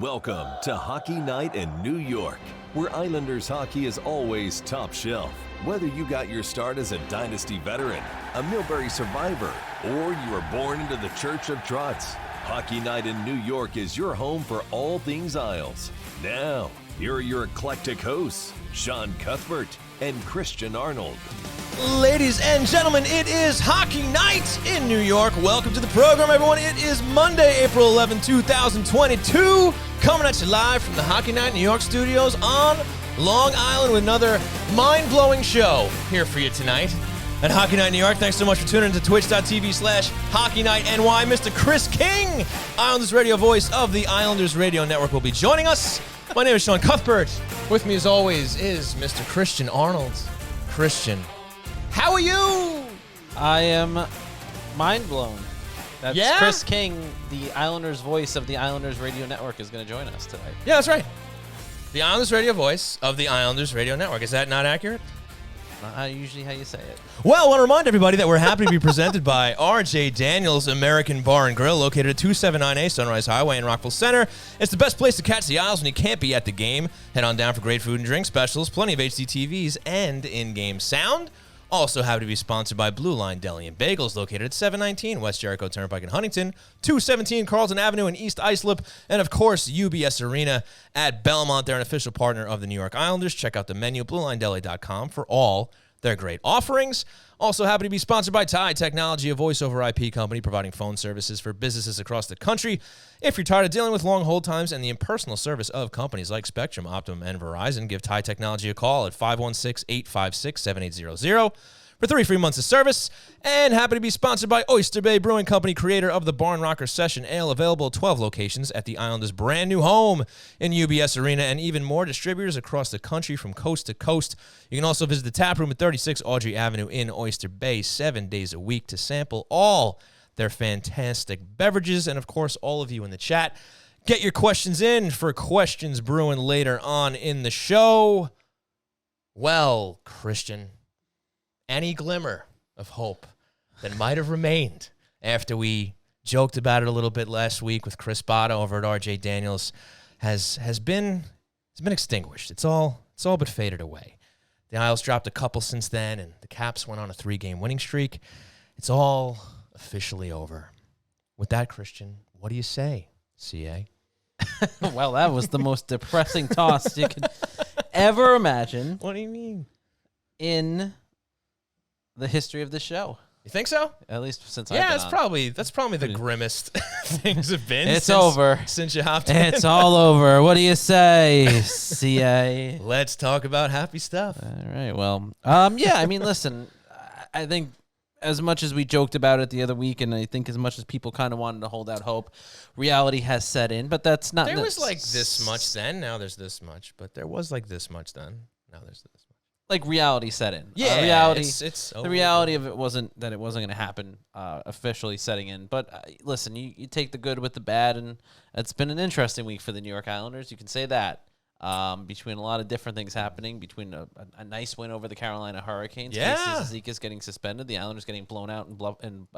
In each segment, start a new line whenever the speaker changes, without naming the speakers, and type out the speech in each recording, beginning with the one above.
Welcome to Hockey Night in New York, where Islanders hockey is always top shelf. Whether you got your start as a Dynasty veteran, a Millbury survivor, or you were born into the Church of Trotz, Hockey Night in New York is your home for all things Isles. Now, here are your eclectic hosts, Sean Cuthbert and Christian Arnold.
Ladies and gentlemen, it is Hockey Night in New York. Welcome to the program, everyone. It is Monday, April 11, 2022. Coming at you live from the Hockey Night in New York studios on Long Island with another mind-blowing show here for you tonight at Hockey Night in New York. Thanks so much for tuning into twitch.tv/HockeyNightNY. Mr. Chris King, Islanders radio voice of the Islanders Radio Network, will be joining us. My name is Sean Cuthbert. With me, as always, is Mr. Christian Arnold. Christian, how are you?
I am mind blown. That's
Yeah?
Chris King, the Islanders voice of the Islanders Radio Network, is going to join us today.
Yeah, that's right. The Islanders radio voice of the Islanders Radio Network. Is that not accurate?
Not usually how you say it.
Well, I want to remind everybody that we're happy to be presented by R.J. Daniels American Bar and Grill, located at 279A Sunrise Highway in Rockville Center. It's the best place to catch the Isles when you can't be at the game. Head on down for great food and drink specials, plenty of HD TVs, and in-game sound. Also happy to be sponsored by Blue Line Deli and Bagels, located at 719 West Jericho Turnpike in Huntington, 217 Carlton Avenue in East Islip, and of course, UBS Arena at Belmont. They're an official partner of the New York Islanders. Check out the menu, BlueLineDeli.com, for all their great offerings. Also happy to be sponsored by Tide Technology, a voice-over IP company providing phone services for businesses across the country. If you're tired of dealing with long hold times and the impersonal service of companies like Spectrum, Optimum, and Verizon, give Tide Technology a call at 516-856-7800 for 3 free months of service. And happy to be sponsored by Oyster Bay Brewing Company, creator of the Barn Rocker Session Ale, available at 12 locations at the Islanders' brand new home in UBS Arena, and even more distributors across the country from coast to coast. You can also visit the tap room at 36 Audrey Avenue in Oyster Bay 7 days a week to sample all their fantastic beverages. And of course, all of you in the chat, get your questions in for Questions Brewing later on in the show. Well, Christian, any glimmer of hope that might have remained after we joked about it a little bit last week with Chris Botta over at R.J. Daniels has been extinguished. It's all but faded away. The Isles dropped a couple since then, and the Caps went on a 3-game winning streak. It's all officially over. With that, Christian, what do you say, CA?
Well, that was the most depressing toss you could ever imagine
What do you mean?
in the history of the show.
You think so?
At least since I've
Yeah,
been
that's
on.
probably the grimmest things have been.
It's over.
Since you hopped in.
It's all over. What do you say, CA?
Let's talk about happy stuff.
All right. Well, yeah, I mean, listen, I think as much as we joked about it the other week, and I think as much as people kind of wanted to hold out hope, reality has set in, but that's not...
There was like this much then, now there's this much, but there was like this much then, now there's this much.
Like reality set in.
Yeah,
reality.
it's
The reality of it wasn't that it wasn't going to happen officially setting in. But listen, you take the good with the bad, and it's been an interesting week for the New York Islanders. You can say that. Between a lot of different things happening, between a nice win over the Carolina Hurricanes,
Yeah.
Casey Cizikas getting suspended, the Islanders getting blown out in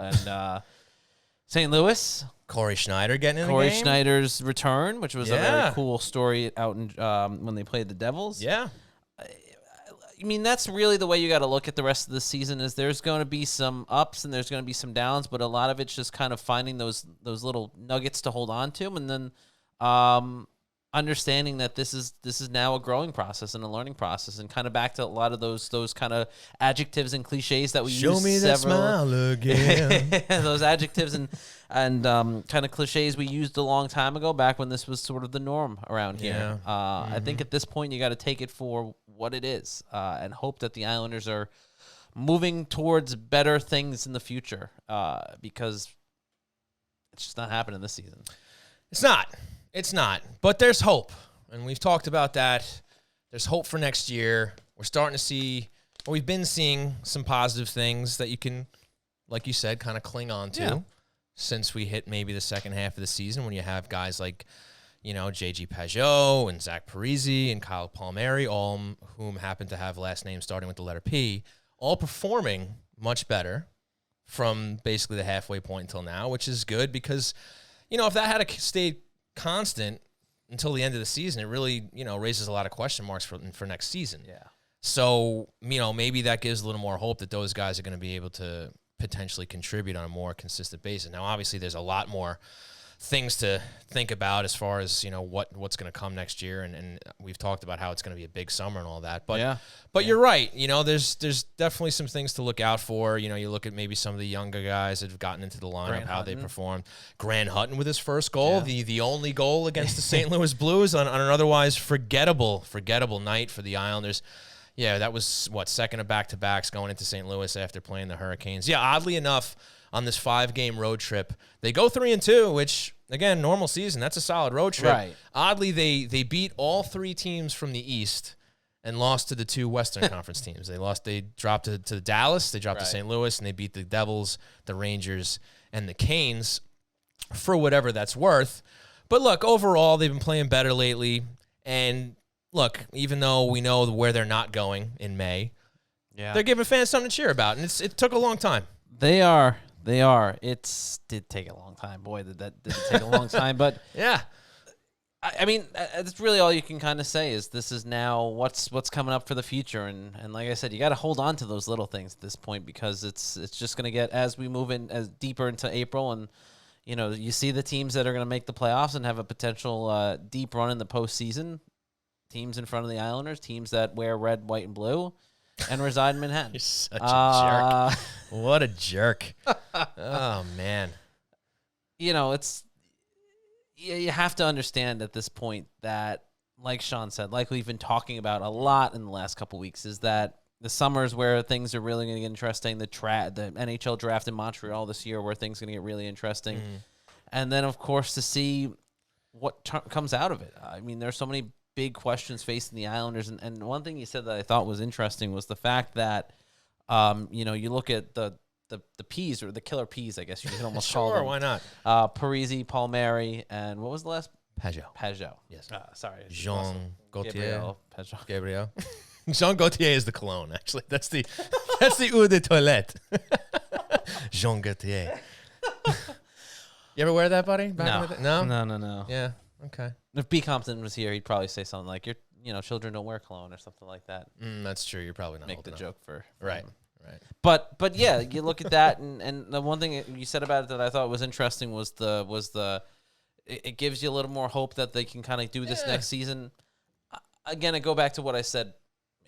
St. Louis.
Corey Schneider getting in
Corey
the game.
Schneider's return, which was a
Yeah.
very cool story out in when they played the Devils.
Yeah.
I mean, that's really the way you got to look at the rest of the season. Is there's going to be some ups and there's going to be some downs, but a lot of it's just kind of finding those little nuggets to hold on to, and then understanding that this is now a growing process and a learning process, and kind of back to a lot of those kind of adjectives and cliches that we
Show
use
me that smile again.
those adjectives and kind of cliches we used a long time ago, back when this was sort of the norm around here.
Yeah.
I think at this point you got to take it for what it is, and hope that the Islanders are moving towards better things in the future, because it's just not happening this season.
It's not. But there's hope. And we've talked about that. There's hope for next year. We're starting to see, or we've been seeing some positive things that you can, like you said, kind of cling on to since we hit maybe the second half of the season, when you have guys like, J.G. Pageau and Zach Parise and Kyle Palmieri, all whom happen to have last names starting with the letter P, all performing much better from basically the halfway point until now, which is good because, if that had stayed constant, until the end of the season, it really, raises a lot of question marks for next season.
Yeah.
So, maybe that gives a little more hope that those guys are going to be able to potentially contribute on a more consistent basis. Now, obviously, there's a lot more things to think about as far as, what's going to come next year. And we've talked about how it's going to be a big summer and all that. But you're right. There's definitely some things to look out for. You look at maybe some of the younger guys that have gotten into the lineup, how they performed. Grant Hutton with his first goal, the only goal against the St. Louis Blues on an otherwise forgettable night for the Islanders. Yeah, that was, second of back-to-backs going into St. Louis after playing the Hurricanes. Yeah, oddly enough, on this 5-game road trip, they go 3-2, which, again, normal season, that's a solid road trip.
Right.
Oddly, they beat all 3 teams from the East and lost to the 2 Western Conference teams. They dropped to Dallas, they dropped to St. Louis, and they beat the Devils, the Rangers, and the Canes for whatever that's worth. But look, overall, they've been playing better lately, and look, even though we know where they're not going in May, they're giving fans something to cheer about, and it took a long time.
They are. It did take a long time. Boy, that did take a long time. But
yeah,
I mean, that's really all you can kind of say is this is now what's coming up for the future. And like I said, you got to hold on to those little things at this point because it's just going to get as we move in as deeper into April and. You see the teams that are going to make the playoffs and have a potential deep run in the postseason. Teams in front of the Islanders, teams that wear red, white, and blue, and reside in Manhattan.
You're such a jerk. What a jerk. Oh, man.
It's you have to understand at this point that, like Sean said, like we've been talking about a lot in the last couple weeks, is that the summer's where things are really going to get interesting. The NHL draft in Montreal this year where things are going to get really interesting. And then, of course, to see what comes out of it. I mean, there's so many big questions facing the Islanders. And one thing you said that I thought was interesting was the fact that, you look at the Ps or the killer Ps, I guess you could almost call them.
Sure, why not?
Parise, Palmieri, and what was the last?
Pajot.
Yes. Sorry.
Jean Gauthier.
Gabriel Pajot.
Gabriel. Jean Gauthier is the cologne, actually. That's the eau de toilette. Jean Gauthier. You ever wear that, buddy? No?
No.
Yeah. Okay.
If B. Compton was here, he'd probably say something like, children don't wear cologne or something like that.
That's true. You're probably not
Make the
enough.
joke for
Right.
him.
Right.
But yeah, you look at that, and the one thing you said about it that I thought was interesting was it gives you a little more hope that they can kind of do this next season. Again, I go back to what I said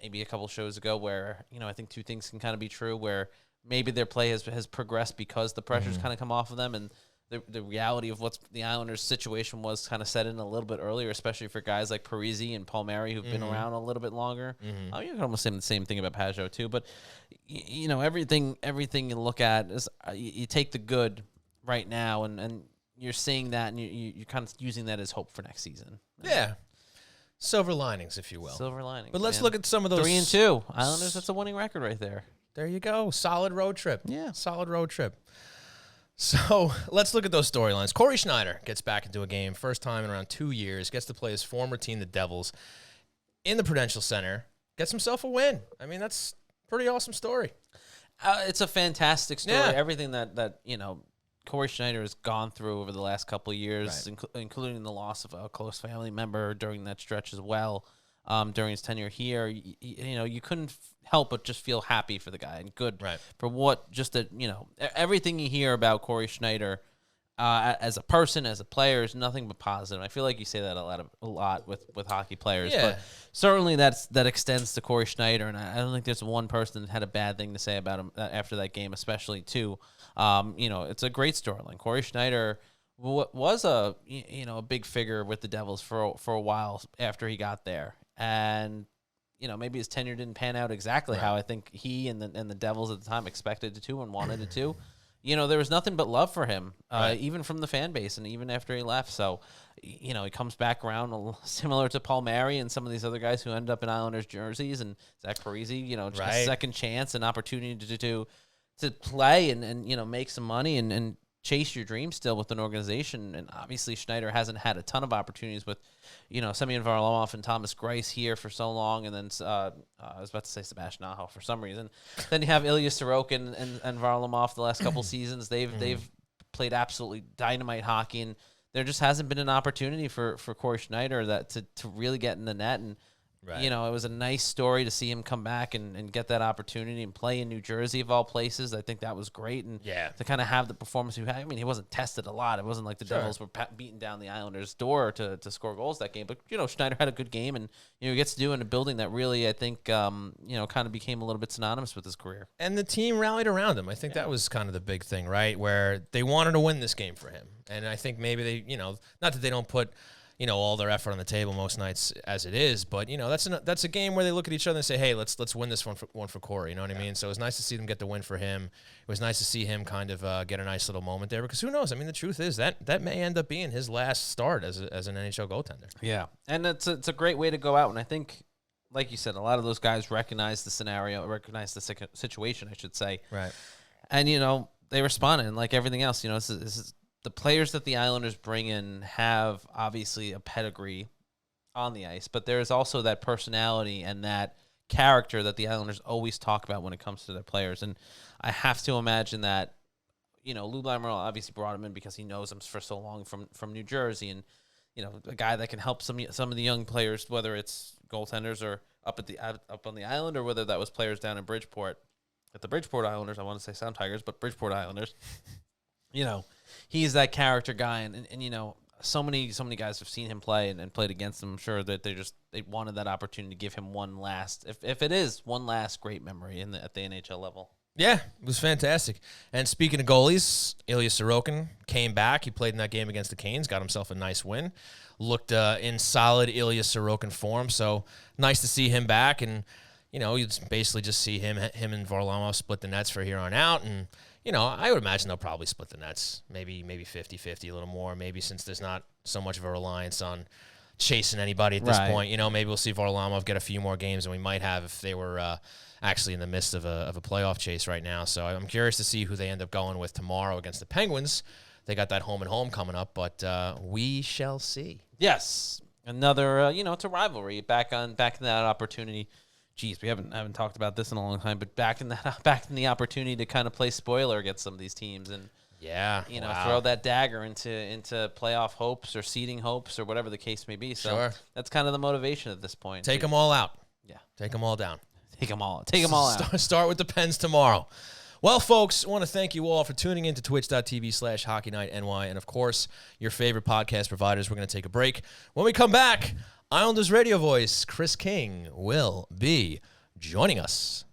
maybe a couple shows ago where, I think 2 things can kind of be true, where maybe their play has progressed because the pressure's kind of come off of them, and the reality of what the Islanders' situation was kind of set in a little bit earlier, especially for guys like Parise and Palmieri who've been around a little bit longer. You can almost say the same thing about Pajot too, but everything you look at is you take the good right now, and you're seeing that, and you're kind of using that as hope for next season.
Yeah. Silver linings, if you will.
Silver linings.
But let's look at some of those.
3-2 Islanders. That's a winning record right there.
There you go. Solid road trip.
Yeah.
Solid road trip. So let's look at those storylines. Corey Schneider gets back into a game, first time in around 2 years, gets to play his former team, the Devils, in the Prudential Center, gets himself a win. I mean, that's a pretty awesome story.
It's a fantastic story.
Yeah.
Everything that Corey Schneider has gone through over the last couple of years, including the loss of a close family member during that stretch as well, during his tenure here, you couldn't help but just feel happy for the guy and good for what everything you hear about Corey Schneider as a person, as a player, is nothing but positive. I feel like you say that a lot with hockey players, but certainly that extends to Corey Schneider, and I don't think there's one person that had a bad thing to say about him after that game, especially too. It's a great storyline. Corey Schneider was a big figure with the Devils for a while after he got there, and maybe his tenure didn't pan out exactly how I think he and the Devils at the time expected it to and wanted it to. There was nothing but love for him, even from the fan base, and even after he left. So, he comes back around similar to Palmieri and some of these other guys who end up in Islanders jerseys, and Zach Parise, just a second chance, an opportunity to play and make some money and chase your dreams still with an organization. And obviously Schneider hasn't had a ton of opportunities with, Semyon Varlamov and Thomas Greiss here for so long. And then I was about to say Sebastian Aho for some reason. Then you have Ilya Sorokin and Varlamov the last couple seasons. They've played absolutely dynamite hockey, and there just hasn't been an opportunity for Corey Schneider to really get in the net. And, you know, it was a nice story to see him come back and get that opportunity and play in New Jersey, of all places. I think that was great. And to kind of have the performance he had. I mean, he wasn't tested a lot. It wasn't like the Devils were beating down the Islanders' door to score goals that game. But, you know, Schneider had a good game, and, you know, he gets to do it in a building that really, I think, you know, kind of became a little bit synonymous with his career.
And the team rallied around him. I think that was kind of the big thing, right? Where they wanted to win this game for him. And I think maybe they, you know, not that they don't put, you know, all their effort on the table most nights as it is, but, you know, that's a game where they look at each other and say, hey, let's win this one for Corey. You know what I mean? So it was nice to see them get the win for him. It was nice to see him kind of get a nice little moment there, because who knows? I mean, the truth is that may end up being his last start as an NHL goaltender.
Yeah, and it's a great way to go out. And I think, like you said, a lot of those guys recognize the scenario, recognize the situation, I should say.
Right.
And, you know, they responded. And like everything else, you know, this is the players that the Islanders bring in have obviously a pedigree on the ice, but there's also that personality and that character that the Islanders always talk about when it comes to their players. And I have to imagine that, you know, Lou Lamoriello obviously brought him in because he knows him for so long from New Jersey, and, you know, a guy that can help some of the young players, whether it's goaltenders or up on the island, or whether that was players down in Bridgeport at the Bridgeport Islanders. I want to say Sound Tigers, but Bridgeport Islanders. You know, he's that character guy, and you know, so many guys have seen him play and played against him. I'm sure that they wanted that opportunity to give him one last, if it is one last great memory at the NHL level.
Yeah, it was fantastic. And speaking of goalies, Ilya Sorokin came back. He played in that game against the Canes, got himself a nice win. Looked in solid Ilya Sorokin form, so nice to see him back. And, you know, you basically just see him and Varlamov split the nets for here on out. And, you know, I would imagine they'll probably split the nets, maybe 50-50, a little more, maybe, since there's not so much of a reliance on chasing anybody at this point. You know, maybe we'll see Varlamov get a few more games than we might have if they were actually in the midst of a playoff chase right now. So I'm curious to see who they end up going with tomorrow against the Penguins. They got that home coming up, but we shall see.
Yes, another you know, it's a rivalry. Back in that opportunity. Geez, we haven't talked about this in a long time, but back in the opportunity to kind of play spoiler against some of these teams, and you know, throw that dagger into playoff hopes or seeding hopes or whatever the case may be. So that's kind of the motivation at this point.
Take them all out.
Yeah,
take them all down.
Take them all out.
Start with the Pens tomorrow. Well, folks, I want to thank you all for tuning in to twitch.tv/HockeyNightNY, and of course, your favorite podcast providers. We're going to take a break. When we come back, Islanders radio voice Chris King will be joining us.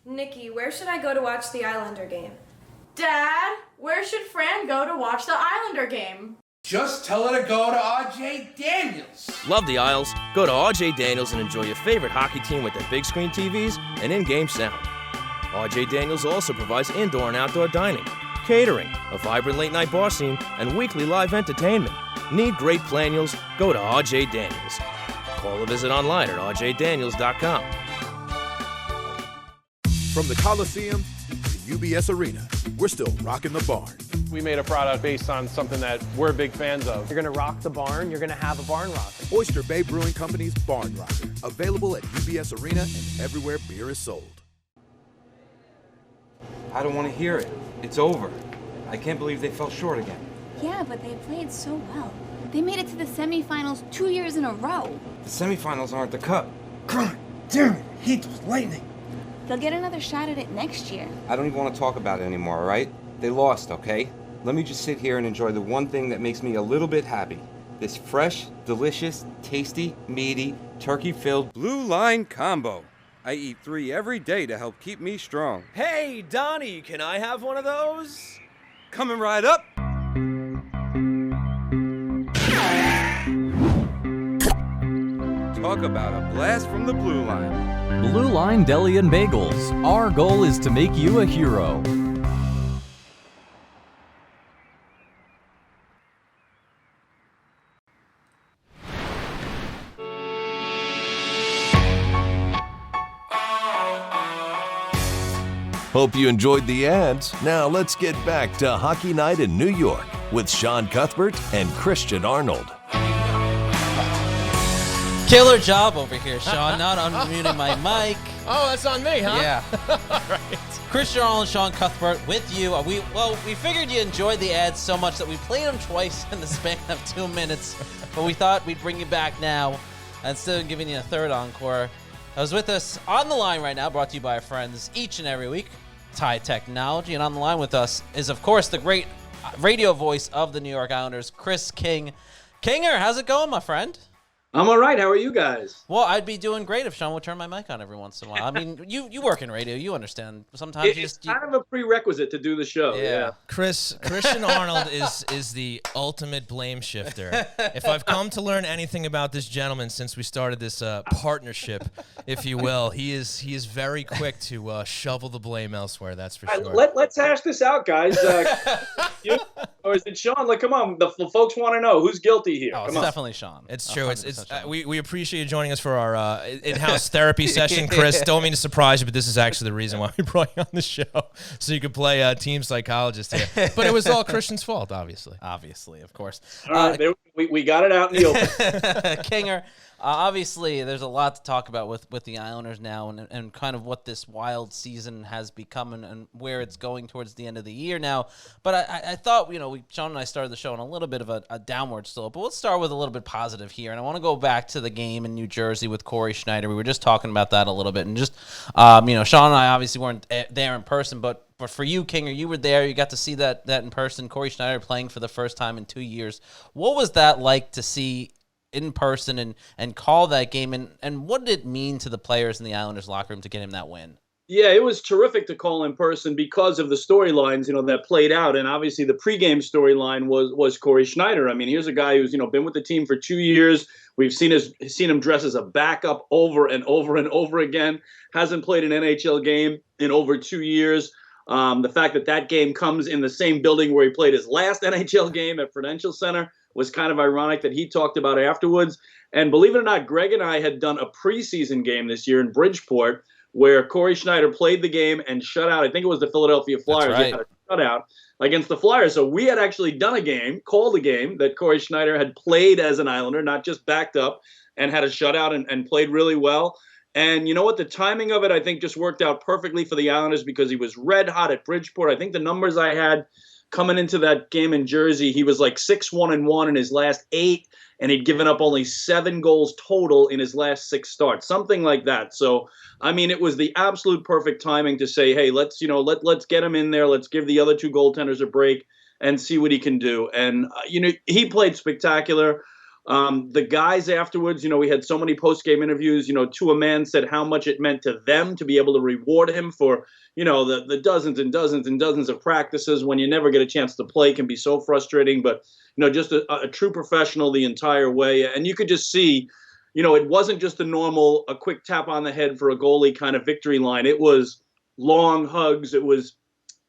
Nikki, where should I go to watch the Islander game?
Dad, where should Fran go to watch the Islander game?
Just tell her to go to RJ Daniels.
Love the Isles? Go to RJ Daniels and enjoy your favorite hockey team with their big screen TVs and in-game sound. RJ Daniels also provides indoor and outdoor dining, catering, a vibrant late-night bar scene, and weekly live entertainment. Need great planials? Go to RJ Daniels. Call or visit online at rjdaniels.com.
From the Coliseum to UBS Arena, we're still rocking the barn.
We made a product based on something that we're big fans of.
You're going to rock the barn, you're going to have a barn rocker.
Oyster Bay Brewing Company's Barn Rocker, available at UBS Arena and everywhere beer is sold.
I don't want to hear it. It's over. I can't believe they fell short again.
Yeah, but they played so well. They made it to the semifinals 2 years in a row.
The semifinals aren't the cup. God damn it, I hate those Lightning.
They'll get another shot at it next year.
I don't even want to talk about it anymore, all right? They lost, okay? Let me just sit here and enjoy the one thing that makes me a little bit happy. This fresh, delicious, tasty, meaty, turkey-filled Blue Line Combo. I eat 3 every day to help keep me strong.
Hey, Donnie, can I have one of those?
Coming right up. Talk about a blast from the Blue Line.
Blue Line Deli and Bagels. Our goal is to make you a hero.
Hope you enjoyed the ads. Now let's get back to Hockey Night in New York with Sean Cuthbert and Christian Arnold.
Killer job over here, Sean. Not unmuting my mic.
Oh, that's on me, huh?
Yeah.
All right.
Chris Jarl and Sean Cuthbert with you. We figured you enjoyed the ads so much that we played them twice in the span of 2 minutes, but we thought we'd bring you back now instead of giving you a third encore. I was with us on the line right now, brought to you by our friends each and every week, Tide Technology, and on the line with us is, of course, the great radio voice of the New York Islanders, Chris King. Kinger, how's it going, my friend?
I'm all right. How are you guys?
Well, I'd be doing great if Sean would turn my mic on every once in a while. I mean, you work in radio. You understand. Sometimes
It's kind of a prerequisite to do the show. Yeah.
Christian Arnold is the ultimate blame shifter. If I've come to learn anything about this gentleman since we started this partnership, if you will, he is very quick to shovel the blame elsewhere. That's for sure.
Let's hash this out, guys. You, or is it Sean? Like, come on, the folks want to know who's guilty here.
Oh, it's definitely Sean.
It's true. It's we appreciate you joining us for our in-house therapy session, Chris. Don't mean to surprise you, but this is actually the reason why we brought you on the show, so you could play team psychologist here. But it was all Christian's fault, obviously.
Obviously, of course.
All right, we got it out in the open.
Kinger, obviously, there's a lot to talk about with the Islanders now and kind of what this wild season has become and where it's going towards the end of the year now. But I thought, Sean and I started the show on a little bit of a downward slope, but let's start with a little bit positive here. And I want to go back to the game in New Jersey with Corey Schneider. We were just talking about that a little bit. And just, Sean and I obviously weren't there in person, but for you, Kinger, you were there. You got to see that in person. Corey Schneider playing for the first time in 2 years. What was that like to see in person and call that game? And what did it mean to the players in the Islanders locker room to get him that win?
Yeah, it was terrific to call in person because of the storylines, that played out. And obviously the pregame storyline was Corey Schneider. I mean, here's a guy who's, been with the team for 2 years. We've seen him dress as a backup over and over and over again. Hasn't played an NHL game in over 2 years. The fact that game comes in the same building where he played his last NHL game at Prudential Center was kind of ironic that he talked about afterwards. And believe it or not, Greg and I had done a preseason game this year in Bridgeport where Corey Schneider played the game and shut out, I think it was the Philadelphia Flyers.
That's right.
They had a shutout against the Flyers. So we had actually done a game, called a game, that Corey Schneider had played as an Islander, not just backed up, and had a shutout and played really well. And you know what? The timing of it, I think, just worked out perfectly for the Islanders because he was red hot at Bridgeport. I think the numbers I had coming into that game in Jersey, he was like 6-1-1 in his last 8, and he'd given up only 7 goals total in his last 6 starts, something like that. So, I mean, it was the absolute perfect timing to say, hey, let's get him in there. Let's give the other 2 goaltenders a break and see what he can do. And, he played spectacular. The guys afterwards, we had so many post-game interviews, to a man said how much it meant to them to be able to reward him for, the dozens and dozens and dozens of practices when you never get a chance to play can be so frustrating. But, just a true professional the entire way. And you could just see, it wasn't just a quick tap on the head for a goalie kind of victory line. It was long hugs. It was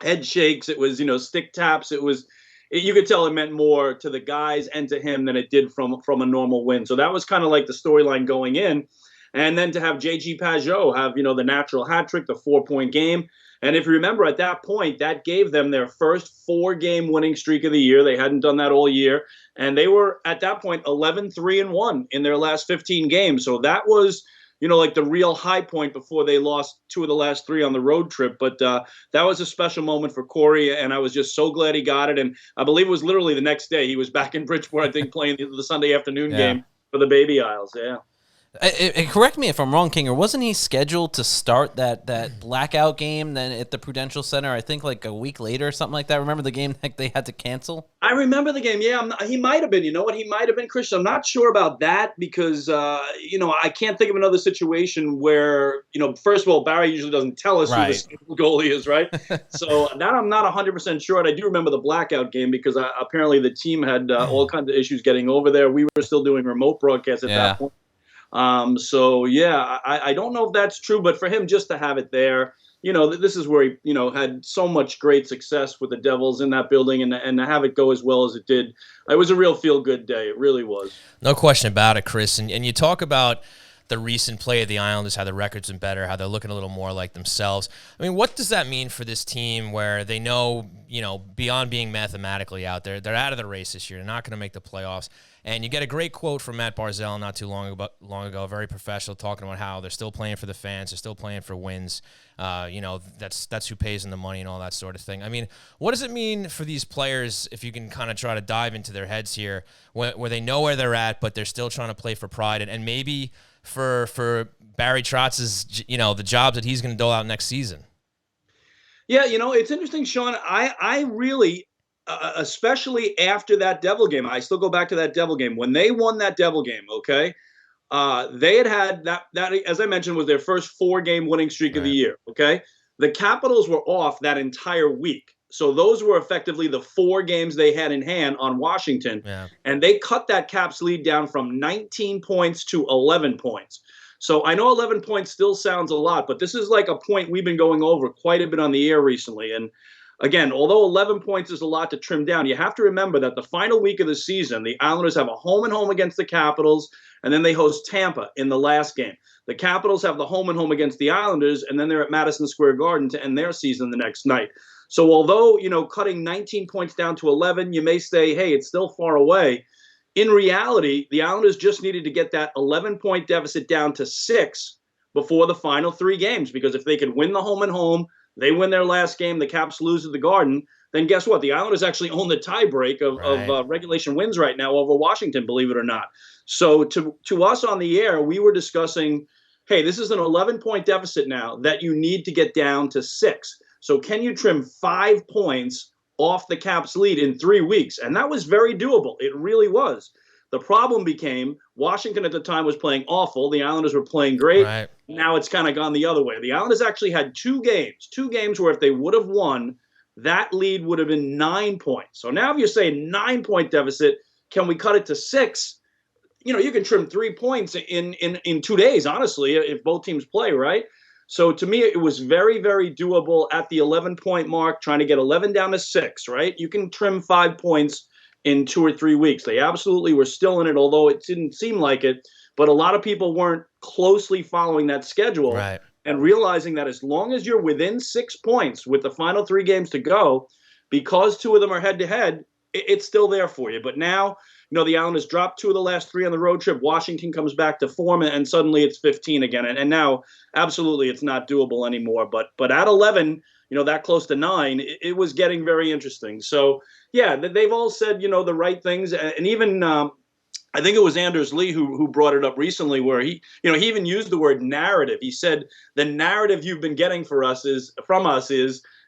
head shakes. It was, stick taps. You could tell it meant more to the guys and to him than it did from a normal win. So that was kind of like the storyline going in. And then to have J.G. Pageau have, the natural hat trick, the 4-point game. And if you remember at that point, that gave them their first 4-game winning streak of the year. They hadn't done that all year. And they were at that point 11-3-1 in their last 15 games. So that was, like the real high point before they lost 2 of the last 3 on the road trip. But that was a special moment for Corey, and I was just so glad he got it. And I believe it was literally the next day. He was back in Bridgeport, I think, playing the Sunday afternoon game for the Baby Isles. Yeah.
Correct me if I'm wrong, King, or wasn't he scheduled to start that blackout game then at the Prudential Center, I think like a week later or something like that? Remember the game that they had to cancel?
I remember the game. Yeah, he might have been. You know what? He might have been, Christian. I'm not sure about that because, I can't think of another situation where, first of all, Barry usually doesn't tell us who the goalie is, right? So that I'm not 100% sure. And I do remember the blackout game because apparently the team had all kinds of issues getting over there. We were still doing remote broadcasts at that point. I don't know if that's true, but for him just to have it there, this is where he, had so much great success with the Devils in that building and to have it go as well as it did. It was a real feel-good day. It really was.
No question about it, Chris. And you talk about the recent play of the Islanders, how the record's been better, how they're looking a little more like themselves. I mean, what does that mean for this team where they know, beyond being mathematically out there, they're out of the race this year. They're not going to make the playoffs. And you get a great quote from Matt Barzell not too long ago, very professional, talking about how they're still playing for the fans, they're still playing for wins. That's who pays them the money and all that sort of thing. I mean, what does it mean for these players, if you can kind of try to dive into their heads here, where they know where they're at, but they're still trying to play for pride, and maybe for Barry Trotz's, the jobs that he's going to dole out next season?
Yeah, it's interesting, Sean. I really, especially after that Devil game, I still go back to that Devil game. When they won that Devil game, okay, they had that, as I mentioned, was their first 4-game winning streak of the year, okay? The Capitals were off that entire week. So those were effectively the 4 games they had in hand on Washington.
Yeah.
And they cut that Caps lead down from 19 points to 11 points. So I know 11 points still sounds a lot, but this is like a point we've been going over quite a bit on the air recently. And again, although 11 points is a lot to trim down, you have to remember that the final week of the season, the Islanders have a home and home against the Capitals, and then they host Tampa in the last game. The Capitals have the home and home against the Islanders, and then they're at Madison Square Garden to end their season the next night. So although, cutting 19 points down to 11, you may say, hey, it's still far away. In reality, the Islanders just needed to get that 11-point deficit down to 6 before the final 3 games, because if they could win the home and home, they win their last game, the Caps lose at the Garden, then guess what? The Islanders actually own the tiebreak of regulation wins right now over Washington, believe it or not. So to us on the air, we were discussing, hey, this is an 11-point deficit now that you need to get down to 6. So can you trim 5 points off the Caps lead in 3 weeks? And that was very doable. It really was. The problem became Washington at the time was playing awful. The Islanders were playing great.
Right.
Now it's kind of gone the other way. The Islanders actually had 2 games where if they would have won, that lead would have been 9 points. So now if you're saying 9-point deficit, can we cut it to 6? You can trim 3 points in 2 days, honestly, if both teams play, right? So to me, it was very, very doable at the 11-point mark, trying to get 11 down to 6, right? You can trim 5 points in 2 or 3 weeks. They absolutely were still in it, although it didn't seem like it. But a lot of people weren't closely following that schedule and realizing that as long as you're within 6 points with the final 3 games to go, because 2 of them are head-to-head, it's still there for you. But now, the Islanders dropped 2 of the last 3 on the road trip. Washington comes back to form, and suddenly it's 15 again. And now, absolutely, it's not doable anymore. But at 11, that close to 9, it was getting very interesting. So, yeah, they've all said, the right things. And even I think it was Anders Lee who brought it up recently, where he even used the word narrative. He said, the narrative you've been getting from us is,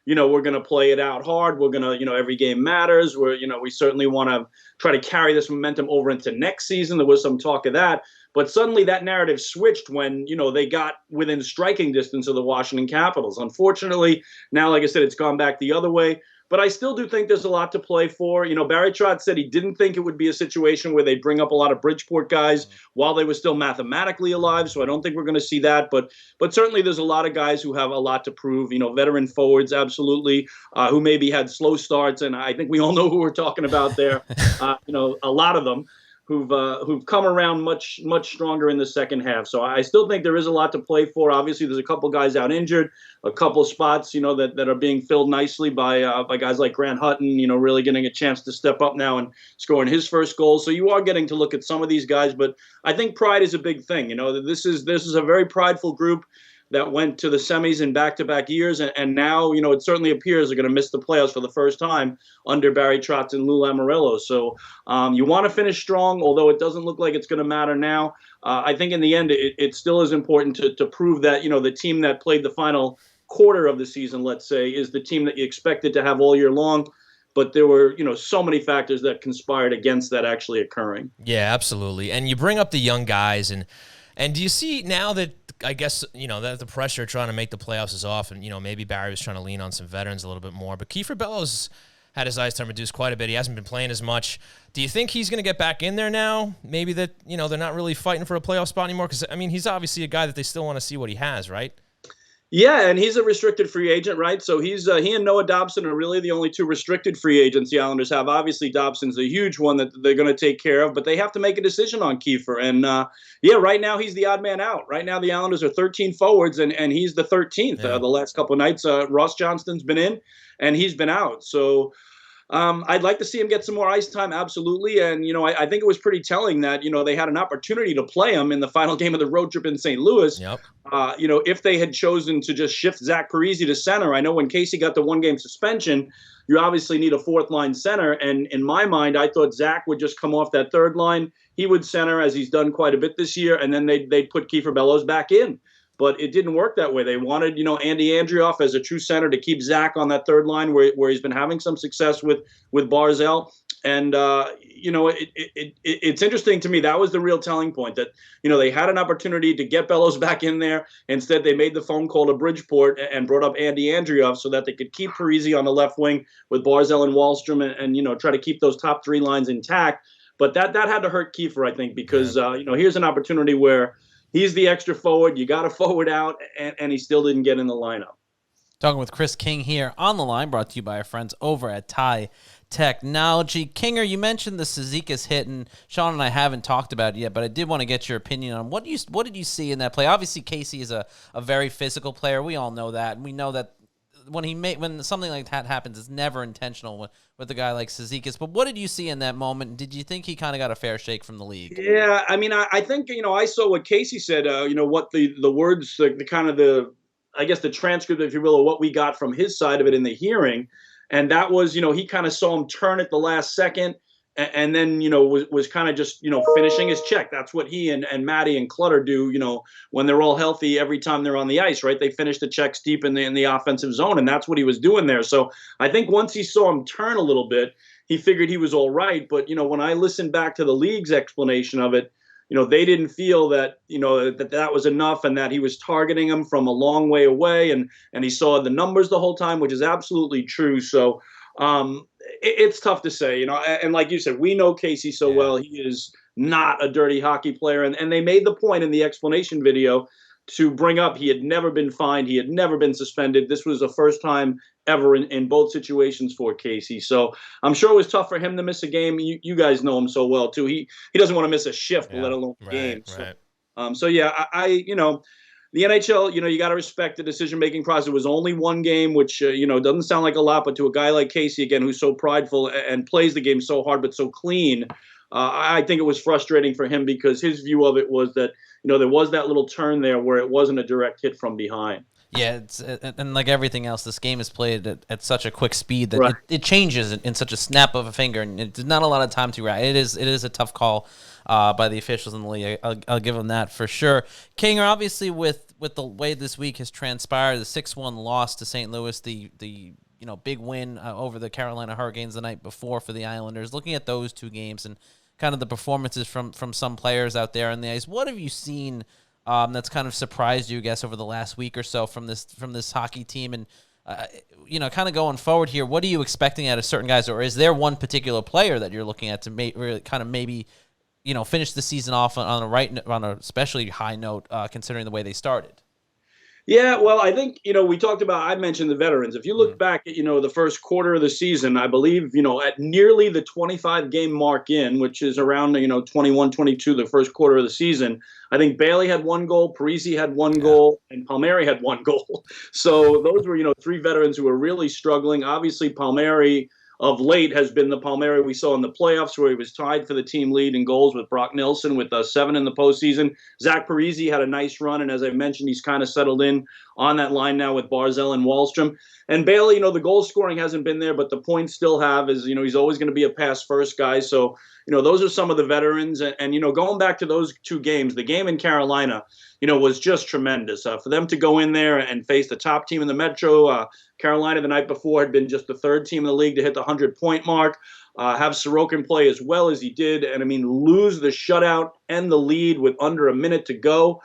we're going to play it out hard. We're going to, every game matters. We certainly want to try to carry this momentum over into next season. There was some talk of that. But suddenly that narrative switched when, they got within striking distance of the Washington Capitals. Unfortunately, now, like I said, it's gone back the other way. But I still do think there's a lot to play for. Barry Trotz said he didn't think it would be a situation where they bring up a lot of Bridgeport guys while they were still mathematically alive. So I don't think we're going to see that. But certainly there's a lot of guys who have a lot to prove. Veteran forwards, absolutely, who maybe had slow starts. And I think we all know who we're talking about there. A lot of them who've come around much stronger in the second half. So I still think there is a lot to play for. Obviously, there's a couple guys out injured, a couple spots, that are being filled nicely by guys like Grant Hutton, really getting a chance to step up now and scoring his first goal. So you are getting to look at some of these guys, but I think pride is a big thing. This is a very prideful group that went to the semis in back-to-back years, and now, it certainly appears they're going to miss the playoffs for the first time under Barry Trotz and Lou Lamoriello. So you want to finish strong, although it doesn't look like it's going to matter now. I think in the end, it still is important to prove that, the team that played the final quarter of the season, let's say, is the team that you expected to have all year long. But there were, so many factors that conspired against that actually occurring.
Yeah, absolutely. And you bring up the young guys, and do you see now that, I guess, that the pressure trying to make the playoffs is off, and, maybe Barry was trying to lean on some veterans a little bit more, but Kiefer Bellows had his ice time reduced quite a bit. He hasn't been playing as much. Do you think he's going to get back in there now? Maybe that, they're not really fighting for a playoff spot anymore? Because, he's obviously a guy that they still want to see what he has, right?
Yeah, and he's a restricted free agent, right? So he and Noah Dobson are really the only 2 restricted free agents the Islanders have. Obviously, Dobson's a huge one that they're going to take care of, but they have to make a decision on Kiefer. And, right now he's the odd man out. Right now the Islanders are 13 forwards, and he's the 13th. The last couple of nights, Ross Johnston's been in, and he's been out. So I'd like to see him get some more ice time, absolutely. And, I think it was pretty telling that, they had an opportunity to play him in the final game of the road trip in St. Louis.
Yep.
If they had chosen to just shift Zach Parise to center. I know when Casey got the 1-game suspension, you obviously need a fourth-line center. And in my mind, I thought Zach would just come off that third line. He would center, as he's done quite a bit this year, and then they'd put Kiefer Bellows back in. But it didn't work that way. They wanted, Andy Andrioff as a true center to keep Zach on that third line where he's been having some success with Barzal. And, it's interesting to me. That was the real telling point that, they had an opportunity to get Bellows back in there. Instead, they made the phone call to Bridgeport and brought up Andy Andrioff so that they could keep Parise on the left wing with Barzal and Wahlstrom and try to keep those top three lines intact. But that had to hurt Kiefer, I think, because, here's an opportunity where he's the extra forward. You got to forward out, and he still didn't get in the lineup.
Talking with Chris King here on the line, brought to you by our friends over at Tie Technology. Kinger, you mentioned the Cizikas hit, and Sean and I haven't talked about it yet, but I did want to get your opinion on what did you see in that play? Obviously, Casey is a very physical player. We all know that, and we know that when something like that happens, it's never intentional with a guy like Cizikas. But what did you see in that moment? Did you think he kind of got a fair shake from the league?
Yeah, I mean, I think I saw what Casey said. What the words, the kind of the transcript, if you will, of what we got from his side of it in the hearing, and that was he kind of saw him turn at the last second. And then, was kind of just, finishing his check. That's what he and Matty and Clutter do, when they're all healthy every time they're on the ice, right? They finish the checks deep in the offensive zone, and that's what he was doing there. So I think once he saw him turn a little bit, he figured he was all right. But, when I listened back to the league's explanation of it, they didn't feel that, that was enough and that he was targeting him from a long way away. And he saw the numbers the whole time, which is absolutely true. So, it's tough to say, and like you said, we know Casey so well. He is not a dirty hockey player. And they made the point in the explanation video to bring up he had never been fined. He had never been suspended. This was the first time ever in both situations for Casey. So I'm sure it was tough for him to miss a game. You guys know him so well, too. He doesn't want to miss a shift, let alone a game.
Right.
So the NHL, you got to respect the decision-making process. It was only one game, which, doesn't sound like a lot, but to a guy like Casey, again, who's so prideful and plays the game so hard but so clean, I think it was frustrating for him because his view of it was that, there was that little turn there where it wasn't a direct hit from behind.
Yeah, and like everything else, this game is played at such a quick speed that it changes in such a snap of a finger, and it's not a lot of time to react. It is a tough call by the officials in the league. I'll give them that for sure. Kinger, obviously, with the way this week has transpired, the 6-1 loss to St. Louis, the big win over the Carolina Hurricanes the night before for the Islanders. Looking at those two games and kind of the performances from some players out there on the ice, what have you seen that's kind of surprised you, I guess, over the last week or so from this hockey team? And kind of going forward here, what are you expecting out of certain guys, or is there one particular player that you're looking at to really kind of maybe finish the season off on a especially high note, considering the way they started?
Yeah, well, I think, I mentioned the veterans. If you look back at, the first quarter of the season, I believe, at nearly the 25-game mark in, which is around, 21, 22, the first quarter of the season, I think Bailey had one goal, Parise had one goal, and Palmieri had one goal. So those were, three veterans who were really struggling. Obviously, Palmieri of late has been the Palmieri we saw in the playoffs, where he was tied for the team lead in goals with Brock Nelson with 7 in the postseason. Zach Parise had a nice run, and as I mentioned, he's kind of settled in on that line now with Barzal and Wahlstrom. And Bailey, the goal scoring hasn't been there, but the points still have. He's always going to be a pass-first guy. So, those are some of the veterans. And going back to those two games, the game in Carolina, was just tremendous. For them to go in there and face the top team in the Metro, Carolina the night before had been just the third team in the league to hit the 100-point mark, have Sorokin play as well as he did, and, lose the shutout and the lead with under a minute to go.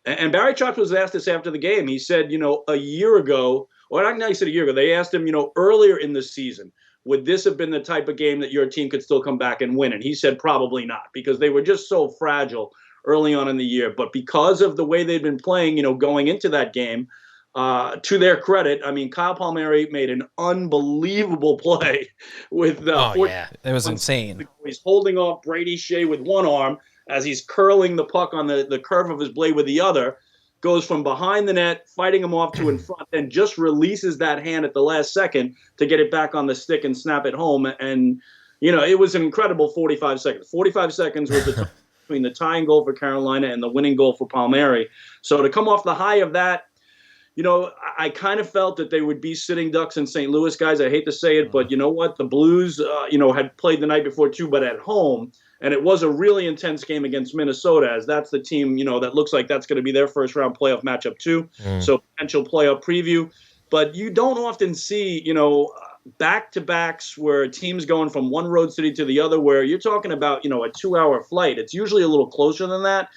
And Barry Trotz was asked this after the game. He said, a year ago, or not now he said a year ago, they asked him, earlier in the season, would this have been the type of game that your team could still come back and win? And he said probably not, because they were just so fragile early on in the year. But because of the way they'd been playing, going into that game, to their credit, Kyle Palmieri made an unbelievable play with
it was insane.
He's holding off Brady Shea with one arm as he's curling the puck on the curve of his blade with the other. goes from behind the net, fighting him off to in front, and just releases that hand at the last second to get it back on the stick and snap it home. And, it was an incredible 45 seconds. 45 seconds was the time between the tying goal for Carolina and the winning goal for Palmieri. So to come off the high of that, I kind of felt that they would be sitting ducks in St. Louis, guys. I hate to say it, but you know what? The Blues, had played the night before too, but at home. And it was a really intense game against Minnesota, as that's the team, that looks like that's going to be their first round playoff matchup too. So potential playoff preview. But you don't often see, back-to-backs where a team's going from one road city to the other, where you're talking about, a 2-hour flight. It's usually a little closer than that.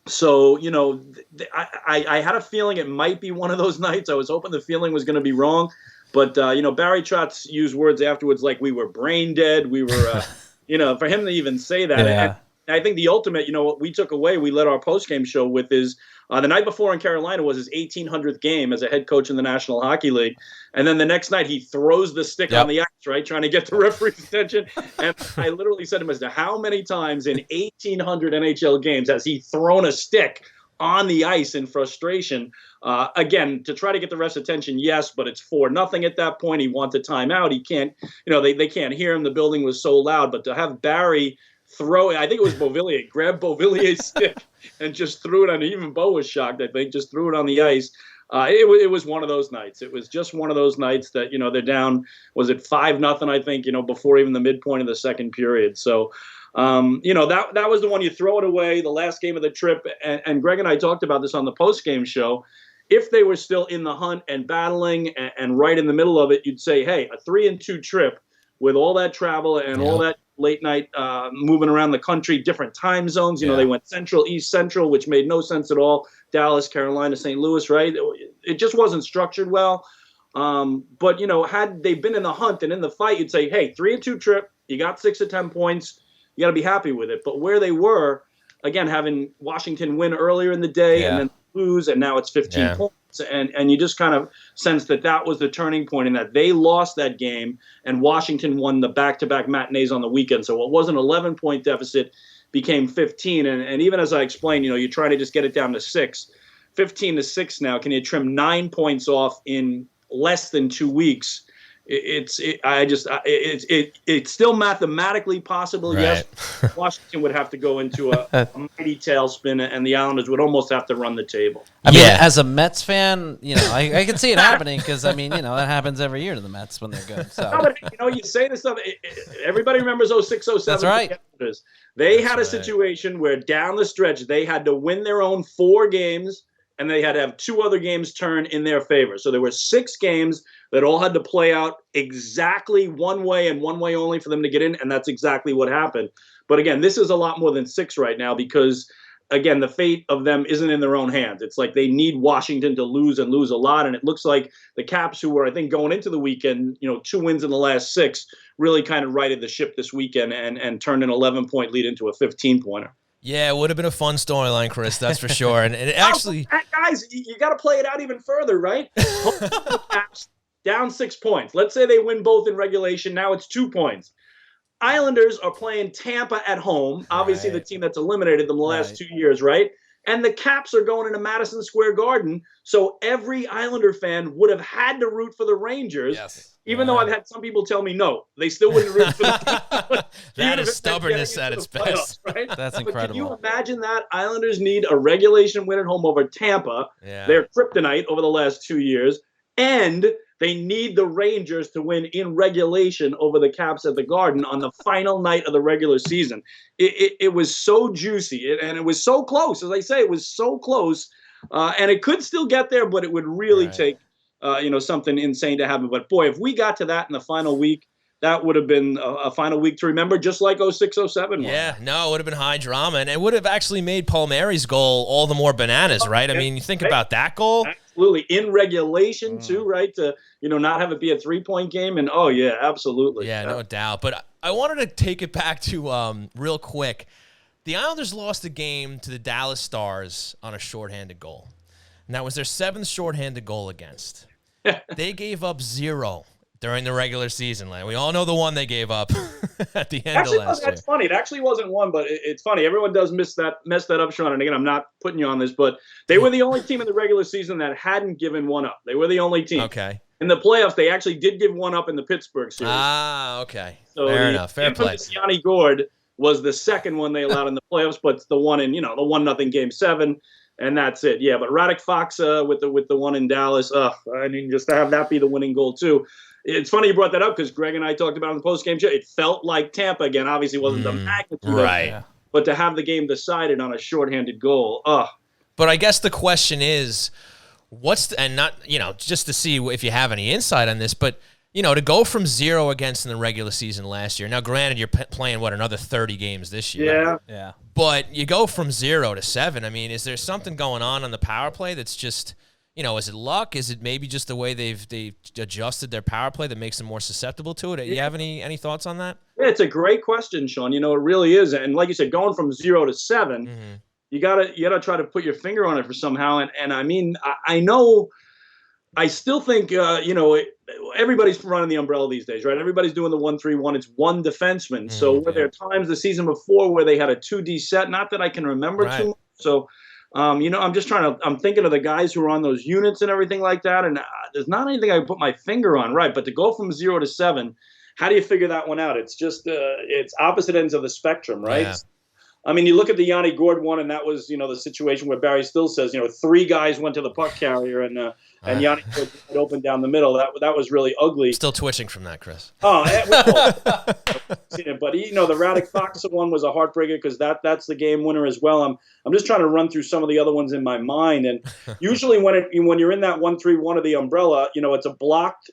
So, I had a feeling it might be one of those nights. I was hoping the feeling was going to be wrong. But, Barry Trotz used words afterwards like we were brain dead. We were, for him to even say that.
Yeah.
And I think the ultimate, what we took away, we led our post-game show with is the night before in Carolina was his 1800th game as a head coach in the National Hockey League. And then the next night he throws the stick on the ice, right, trying to get the referee's attention. And I literally said to him as to how many times in 1800 NHL games has he thrown a stick on the ice in frustration? Again, to try to get the ref's attention, yes, but it's 4-0 at that point. He wants a timeout. He can't, they can't hear him. The building was so loud. But to have Barry throw it, I think it was Beauvillier, grabbed Beauvillier's stick and just threw it on. Even Bo was shocked, I think, just threw it on the ice. It was one of those nights. It was just one of those nights that, they're down, was it 5-0, I think, before even the midpoint of the second period. So, that was the one you throw it away, the last game of the trip. And Greg and I talked about this on the post-game show. If they were still in the hunt and battling and right in the middle of it, you'd say, hey, a 3-2 trip with all that travel and all that late night moving around the country, different time zones. They went central, east, central, which made no sense at all. Dallas, Carolina, St. Louis, right? It just wasn't structured well. But, had they been in the hunt and in the fight, you'd say, hey, 3-2 trip, you got 6 of 10 points. You got to be happy with it. But where they were, again, having Washington win earlier in the day and then lose, and now it's 15 points. And you just kind of sense that was the turning point in that they lost that game and Washington won the back-to-back matinees on the weekend. So what was an 11-point deficit became 15. And even as I explained, you're trying to just get it down to 6. 15-6 now. Can you trim 9 points off in less than 2 weeks? It's still mathematically possible. Right. Yes, Washington would have to go into a mighty tailspin, and the Islanders would almost have to run the table.
I mean, as a Mets fan, I can see it happening because that happens every year to the Mets when they're good. So
no, but you say this stuff. Everybody remembers 06-07.
That's right.
They had a situation where down the stretch they had to win their own 4 games. And they had to have 2 other games turn in their favor. So there were 6 games that all had to play out exactly one way and one way only for them to get in, and that's exactly what happened. But again, this is a lot more than 6 right now because, again, the fate of them isn't in their own hands. It's like they need Washington to lose and lose a lot, and it looks like the Caps, who were, I think, going into the weekend, 2 wins in the last 6, really kind of righted the ship this weekend and turned an 11-point lead into a 15-pointer.
Yeah, it would have been a fun storyline, Chris, that's for sure. And it actually...
Guys, you got to play it out even further, right? Down 6 points. Let's say they win both in regulation. Now it's 2 points. Islanders are playing Tampa at home, obviously the team that's eliminated them the last 2 years, right? And the Caps are going into Madison Square Garden, so every Islander fan would have had to root for the Rangers.
Yes.
Even though I've had some people tell me no, they still wouldn't root for the
That is stubbornness at its best.
Right?
That's
but
incredible.
Can you imagine that? Islanders need a regulation win at home over Tampa.
Yeah.
They're kryptonite over the last 2 years. And they need the Rangers to win in regulation over the Caps at the Garden on the final night of the regular season. It was so juicy, and it was so close. As I say, it was so close. And it could still get there, but it would really take something insane to happen. But boy, if we got to that in the final week, that would have been a final week to remember, just like 06-07 was.
Yeah, no, it would have been high drama, and it would have actually made Palmieri's goal all the more bananas, right? I mean, you think about that goal.
Absolutely. In regulation, too, right? To, not have it be a 3-point game. And, oh, yeah, absolutely.
Yeah, no doubt. But I wanted to take it back to real quick. The Islanders lost the game to the Dallas Stars on a shorthanded goal. And that was their 7th shorthanded goal against. They gave up 0 during the regular season. We all know the one they gave up at the end
Actually,
of last year.
that's funny. It actually wasn't one, but it's funny. Everyone does mess that up, Sean. And again, I'm not putting you on this, but they were the only team in the regular season that hadn't given one up. They were the only team.
Okay.
In the playoffs, they actually did give one up in the Pittsburgh series.
Ah, okay.
So
Fair enough. Fair play.
Yanni Gord was the second one they allowed in the playoffs, but it's the one in, the 1-0 Game 7. And that's it. Yeah, but Radek Fox with the one in Dallas. I mean, just to have that be the winning goal too. It's funny you brought that up because Greg and I talked about it on the post-game show. It felt like Tampa again. Obviously, wasn't the magnitude,
right?
But to have the game decided on a shorthanded goal.
But I guess the question is, just to see if you have any insight on this, but to go from 0 against in the regular season last year. Now, granted, you're playing another 30 games this year.
Yeah.
But you go from 0 to 7. I mean, is there something going on the power play that's just, is it luck? Is it maybe just the way they've adjusted their power play that makes them more susceptible to it? You have any thoughts on that?
Yeah, it's a great question, Sean. It really is. And like you said, going from 0 to 7, you gotta try to put your finger on it for somehow. And I mean, I know. I still think, everybody's running the umbrella these days, right? Everybody's doing the 1-3-1. It's one defenseman. So were there times the season before where they had a 2D set? Not that I can remember too much. So, I'm thinking of the guys who are on those units and everything like that. And there's not anything I can put my finger on, right? But to go from 0 to 7, how do you figure that one out? It's just, it's opposite ends of the spectrum, right? Yeah. I mean, you look at the Yanni Gord one, and that was, the situation where Barry still says, 3 guys went to the puck carrier, and Yanni Gord opened down the middle. That was really ugly.
Still twitching from that, Chris.
Oh, but the Radek Fox one was a heartbreaker because that's the game winner as well. I'm just trying to run through some of the other ones in my mind, and usually when you're in that 1-3-1 of the umbrella, it's a blocked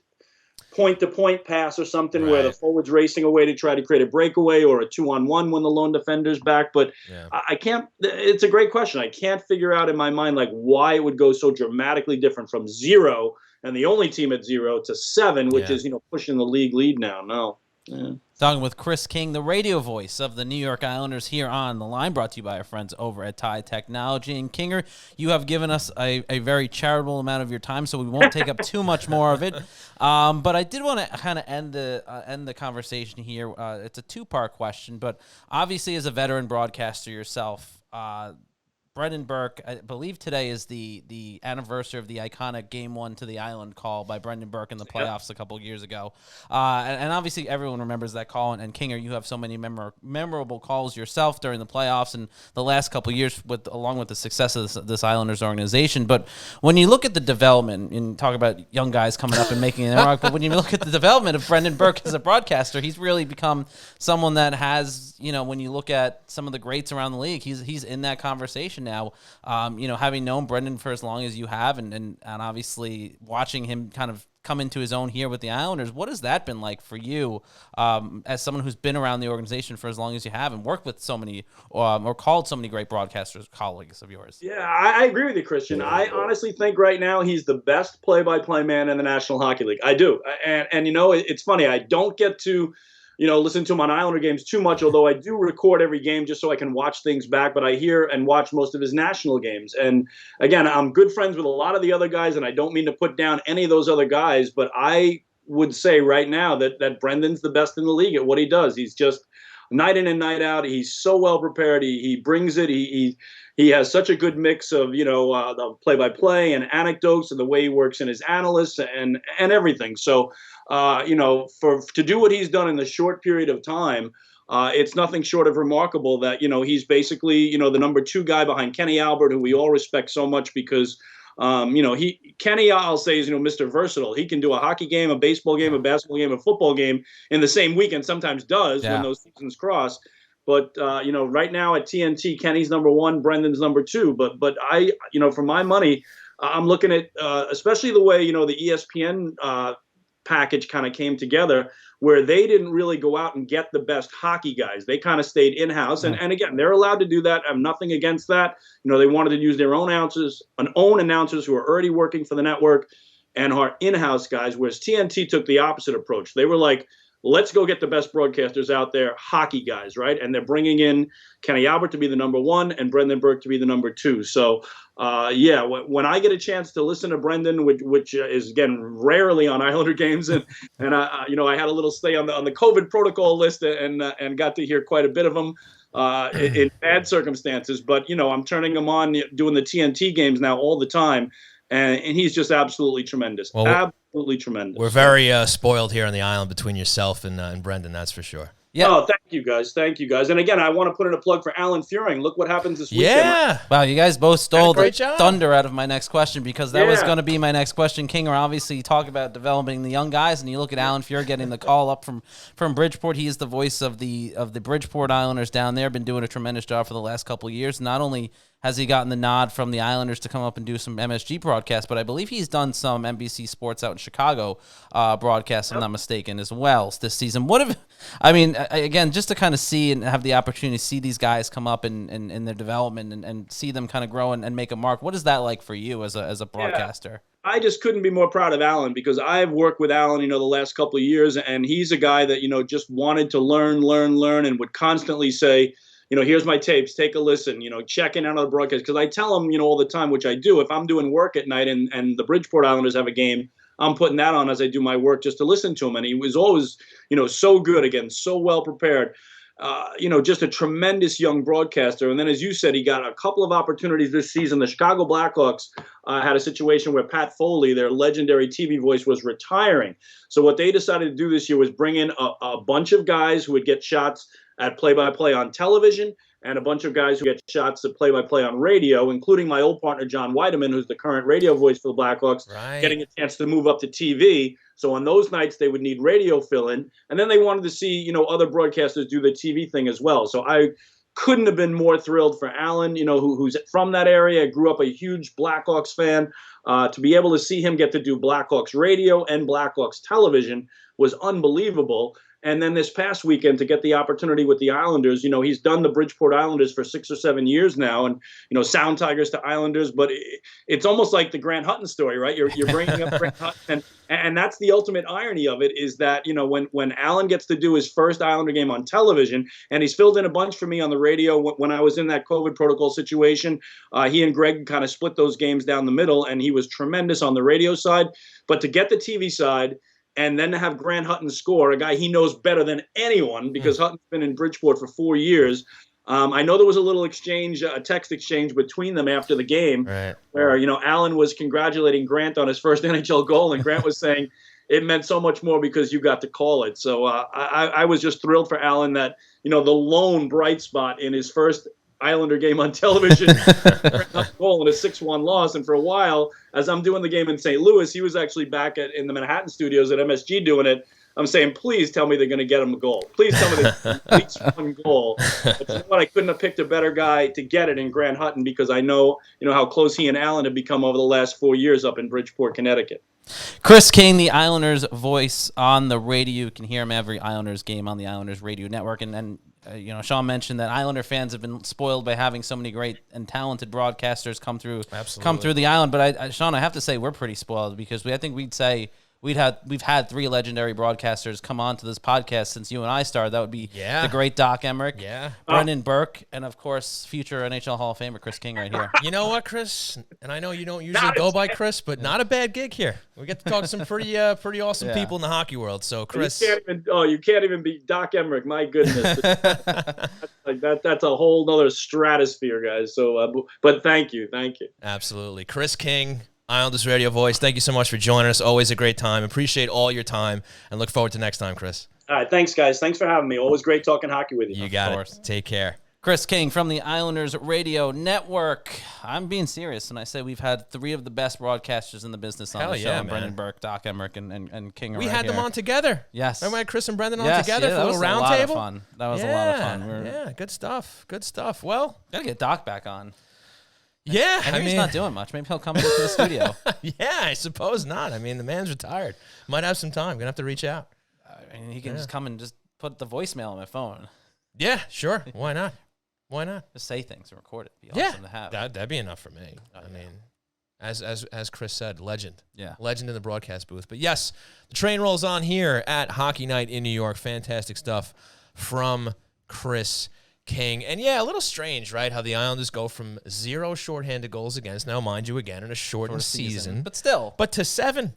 point-to-point pass or something where the forward's racing away to try to create a breakaway, or a 2-on-1 when the lone defender's back. But I can't – it's a great question. I can't figure out in my mind why it would go so dramatically different from 0 and the only team at 0 to 7, which is pushing the league lead now. No. Yeah.
Talking with Chris King, the radio voice of the New York Islanders, here on The Line, brought to you by our friends over at Tide Technology. And Kinger, you have given us a very charitable amount of your time, so we won't take up too much more of it. But I did want to kind of end the conversation here. It's a two-part question, but obviously as a veteran broadcaster yourself, Brendan Burke, I believe today is the anniversary of the iconic Game 1 to the Island call by Brendan Burke in the playoffs a couple of years ago. And obviously everyone remembers that call. And Kinger, you have so many memorable calls yourself during the playoffs and the last couple of years along with the success of this Islanders organization. But when you look at the development, and talk about young guys coming up and making an mark, but when you look at the development of Brendan Burke as a broadcaster, he's really become someone that has, when you look at some of the greats around the league, he's in that conversation now. Having known Brendan for as long as you have, and obviously watching him kind of come into his own here with the Islanders, what has that been like for you as someone who's been around the organization for as long as you have and worked with so many or called so many great broadcasters, colleagues of yours?
Yeah, I agree with you, Christian. I honestly think right now he's the best play-by-play man in the National Hockey League. I do. And it's funny. I don't get to listen to him on Islander games too much, although I do record every game just so I can watch things back. But I hear and watch most of his national games. And again, I'm good friends with a lot of the other guys, and I don't mean to put down any of those other guys, but I would say right now that Brendan's the best in the league at what he does. He's just night in and night out. He's so well prepared. He brings it. He has such a good mix of, the play-by-play and anecdotes and the way he works in his analysts and everything. So, to do what he's done in the short period of time, it's nothing short of remarkable that, he's basically, the number 2 guy behind Kenny Albert, who we all respect so much because, Kenny, I'll say, is, Mr. Versatile. He can do a hockey game, a baseball game, a basketball game, a football game in the same week, and sometimes does when those seasons cross. But, right now at TNT, Kenny's number 1, Brendan's number 2. But I, for my money, I'm looking at, especially the way, the ESPN package kind of came together, where they didn't really go out and get the best hockey guys. They kind of stayed in-house. And again, they're allowed to do that. I have nothing against that. They wanted to use their own announcers who are already working for the network and are in-house guys, whereas TNT took the opposite approach. They were like, let's go get the best broadcasters out there, hockey guys, right? And they're bringing in Kenny Albert to be the number 1 and Brendan Burke to be the number 2. So, when I get a chance to listen to Brendan, which is, again, rarely on Islander games, and I had a little stay on the COVID protocol list and got to hear quite a bit of them in bad circumstances. But, I'm turning him on, doing the TNT games now all the time. And he's just absolutely tremendous. Well, absolutely tremendous.
We're very spoiled here on the island between yourself and Brendan, that's for sure.
Yeah. Oh, thank you guys. And again, I want to put in a plug for Alan Furing. Look what happens this weekend.
Yeah.
Wow, you guys both stole the thunder out of my next question, because that was going to be my next question. Kinger, obviously, you talk about developing the young guys, and you look at Alan Furing getting the call up from Bridgeport. He is the voice of the Bridgeport Islanders down there. Been doing a tremendous job for the last couple of years. Not only has he gotten the nod from the Islanders to come up and do some MSG broadcasts, but I believe he's done some NBC Sports out in Chicago broadcasts, if I'm not mistaken, as well this season. Again, just to kind of see and have the opportunity to see these guys come up in their development and see them kind of grow and make a mark. What is that like for you as a broadcaster?
I just couldn't be more proud of Alan, because I've worked with Alan, the last couple of years, and he's a guy that, just wanted to learn, and would constantly say, here's my tapes, take a listen, checking out on the broadcast. Because I tell him, all the time, which I do, if I'm doing work at night and the Bridgeport Islanders have a game, I'm putting that on as I do my work just to listen to him. And he was always, so good, again, so well prepared. Just a tremendous young broadcaster. And then, as you said, he got a couple of opportunities this season. The Chicago Blackhawks had a situation where Pat Foley, their legendary TV voice, was retiring. So what they decided to do this year was bring in a bunch of guys who would get shots at play-by-play on television, and a bunch of guys who get shots at play-by-play on radio, including my old partner, John Weideman, who's the current radio voice for the Blackhawks, getting a chance to move up to TV. So on those nights, they would need radio fill-in. And then they wanted to see, other broadcasters do the TV thing as well. So I couldn't have been more thrilled for Alan, who's from that area, grew up a huge Blackhawks fan. To be able to see him get to do Blackhawks radio and Blackhawks television was unbelievable. And then this past weekend, to get the opportunity with the Islanders, he's done the Bridgeport Islanders for 6 or 7 years now, and Sound Tigers to Islanders. But it's almost like the Grant Hutton story, right? You're bringing up Grant Hutton, and that's the ultimate irony of it, is that when Alan gets to do his first Islander game on television, and he's filled in a bunch for me on the radio when I was in that COVID protocol situation. He and Greg kind of split those games down the middle, and he was tremendous on the radio side. But to get the TV side, and then to have Grant Hutton score, a guy he knows better than anyone, because Hutton's been in Bridgeport for 4 years. I know there was a little exchange, a text exchange between them after the game, where, Alan was congratulating Grant on his first NHL goal, and Grant was saying it meant so much more because you got to call it. So I was just thrilled for Alan that, the lone bright spot in his first Islander game on television, goal in a 6-1 loss. And for a while, as I'm doing the game in St. Louis, he was actually back in the Manhattan studios at MSG doing it. I'm saying, please tell me they're going to get him a goal. Please tell me there's at least one goal. But you know what? I couldn't have picked a better guy to get it in Grant Hutton, because I know, how close he and Alan have become over the last 4 years up in Bridgeport, Connecticut.
Chris King, the Islanders voice on the radio. You can hear him every Islanders game on the Islanders radio network. And Sean mentioned that Islander fans have been spoiled by having so many great and talented broadcasters come through the island. But Sean, I have to say we're pretty spoiled, because I think we'd say we've had 3 legendary broadcasters come on to this podcast since you and I started. That would be the great Doc Emmerich, Brendan Burke, and of course future NHL Hall of Famer Chris King right here.
You know what, Chris? And I know you don't usually go by Chris, but not a bad gig here. We get to talk to some pretty awesome people in the hockey world. So Chris,
you can't even be Doc Emmerich. My goodness, that's a whole nother stratosphere, guys. So, but thank you.
Absolutely, Chris King, Islanders radio voice. Thank you so much for joining us. Always a great time. Appreciate all your time, and look forward to next time, Chris.
All right, thanks, guys. Thanks for having me. Always great talking hockey with you.
You got it. Take care.
Chris King from the Islanders Radio Network. I'm being serious, and I say we've had 3 of the best broadcasters in the business on the show.
Man.
Brendan Burke, Doc Emmerich, and King.
We had them on together.
Yes.
Remember we had Chris and Brendan on together for a little round table?
That was a lot of fun.
Yeah, good stuff. Well,
gotta get Doc back on.
Yeah,
I mean, he's not doing much. Maybe he'll come into the studio.
Yeah, I suppose not. I mean, the man's retired. Might have some time. Gonna have to reach out.
He can just come and just put the voicemail on my phone.
Yeah, sure. Why not?
Just say things and record it. It'd be awesome to have.
That'd be enough for me. I mean, As Chris said, legend.
Yeah.
Legend in the broadcast booth. But yes, the train rolls on here at Hockey Night in New York. Fantastic stuff from Chris King. And yeah, a little strange, right? How the Islanders go from 0 shorthanded goals against, now mind you, again, in a shortened season.
But still.
But to 7.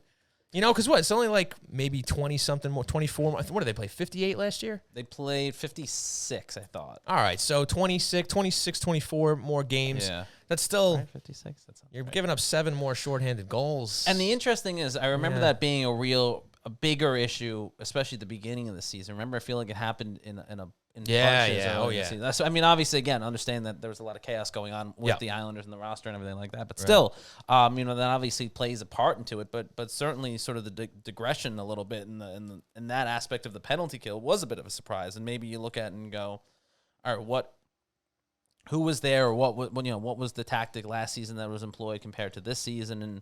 You know, because what? It's only like maybe 20-something more, 24 more. What did they play, 58 last year?
They played 56, I thought.
All right, so 26, 24 more games.
Yeah.
That's still,
Right, 56. That's
you're giving up 7 more shorthanded goals.
And the interesting is, I remember that being a bigger issue, especially at the beginning of the season. Remember, I feel like it happened in bunches early in the season. So, I mean, obviously, again, understand that there was a lot of chaos going on with the Islanders and the roster and everything like that. But still, you know, that obviously plays a part into it. But certainly, sort of the digression a little bit in that aspect of the penalty kill was a bit of a surprise. And maybe you look at it and go, all right, who was there, or what was the tactic last season that was employed compared to this season? And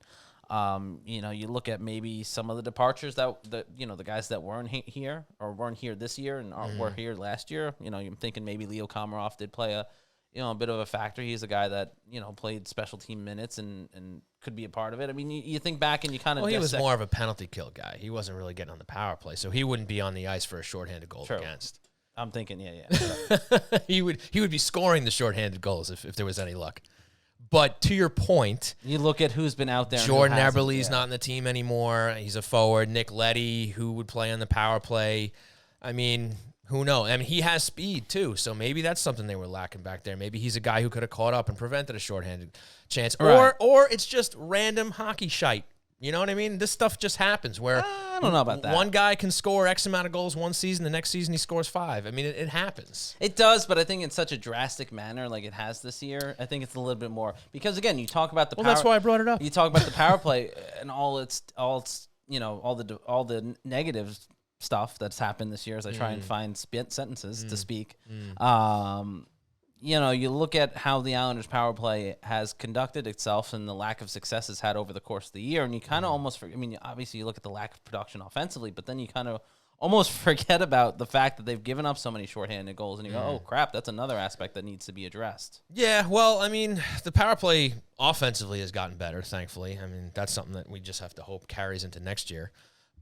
you know, you look at maybe some of the departures that you know, the guys that weren't here or weren't here this year and were here last year. You know, I'm thinking maybe Leo Komarov did play a bit of a factor. He's a guy that, you know, played special team minutes and could be a part of it. I mean, you think back and you kind of
he was more of a penalty kill guy. He wasn't really getting on the power play, so he wouldn't be on the ice for a shorthanded goal against.
I'm thinking,
he would be scoring the shorthanded goals if there was any luck. But to your point,
you look at who's been out there.
Jordan Eberle's not in the team anymore. He's a forward. Nick Leddy, who would play on the power play. I mean, who knows? I mean, he has speed too, so maybe that's something they were lacking back there. Maybe he's a guy who could have caught up and prevented a shorthanded chance, or it's just random hockey shite. You know what I mean? This stuff just happens where
I don't know about that.
One guy can score X amount of goals one season, the next season he scores 5. I mean, it happens.
It does, but I think in such a drastic manner like it has this year, I think it's a little bit more. Because, again, you talk about the power...
Well, that's why I brought it up.
You talk about the power play and all its you know, all the negative stuff that's happened this year as I try and find sentences to speak. You know, you look at how the Islanders' power play has conducted itself and the lack of success it's had over the course of the year, and you kind of almost, I mean, obviously you look at the lack of production offensively, but then you kind of almost forget about the fact that they've given up so many shorthanded goals, and you go, oh, crap, that's another aspect that needs to be addressed.
Yeah, well, I mean, the power play offensively has gotten better, thankfully. I mean, that's something that we just have to hope carries into next year.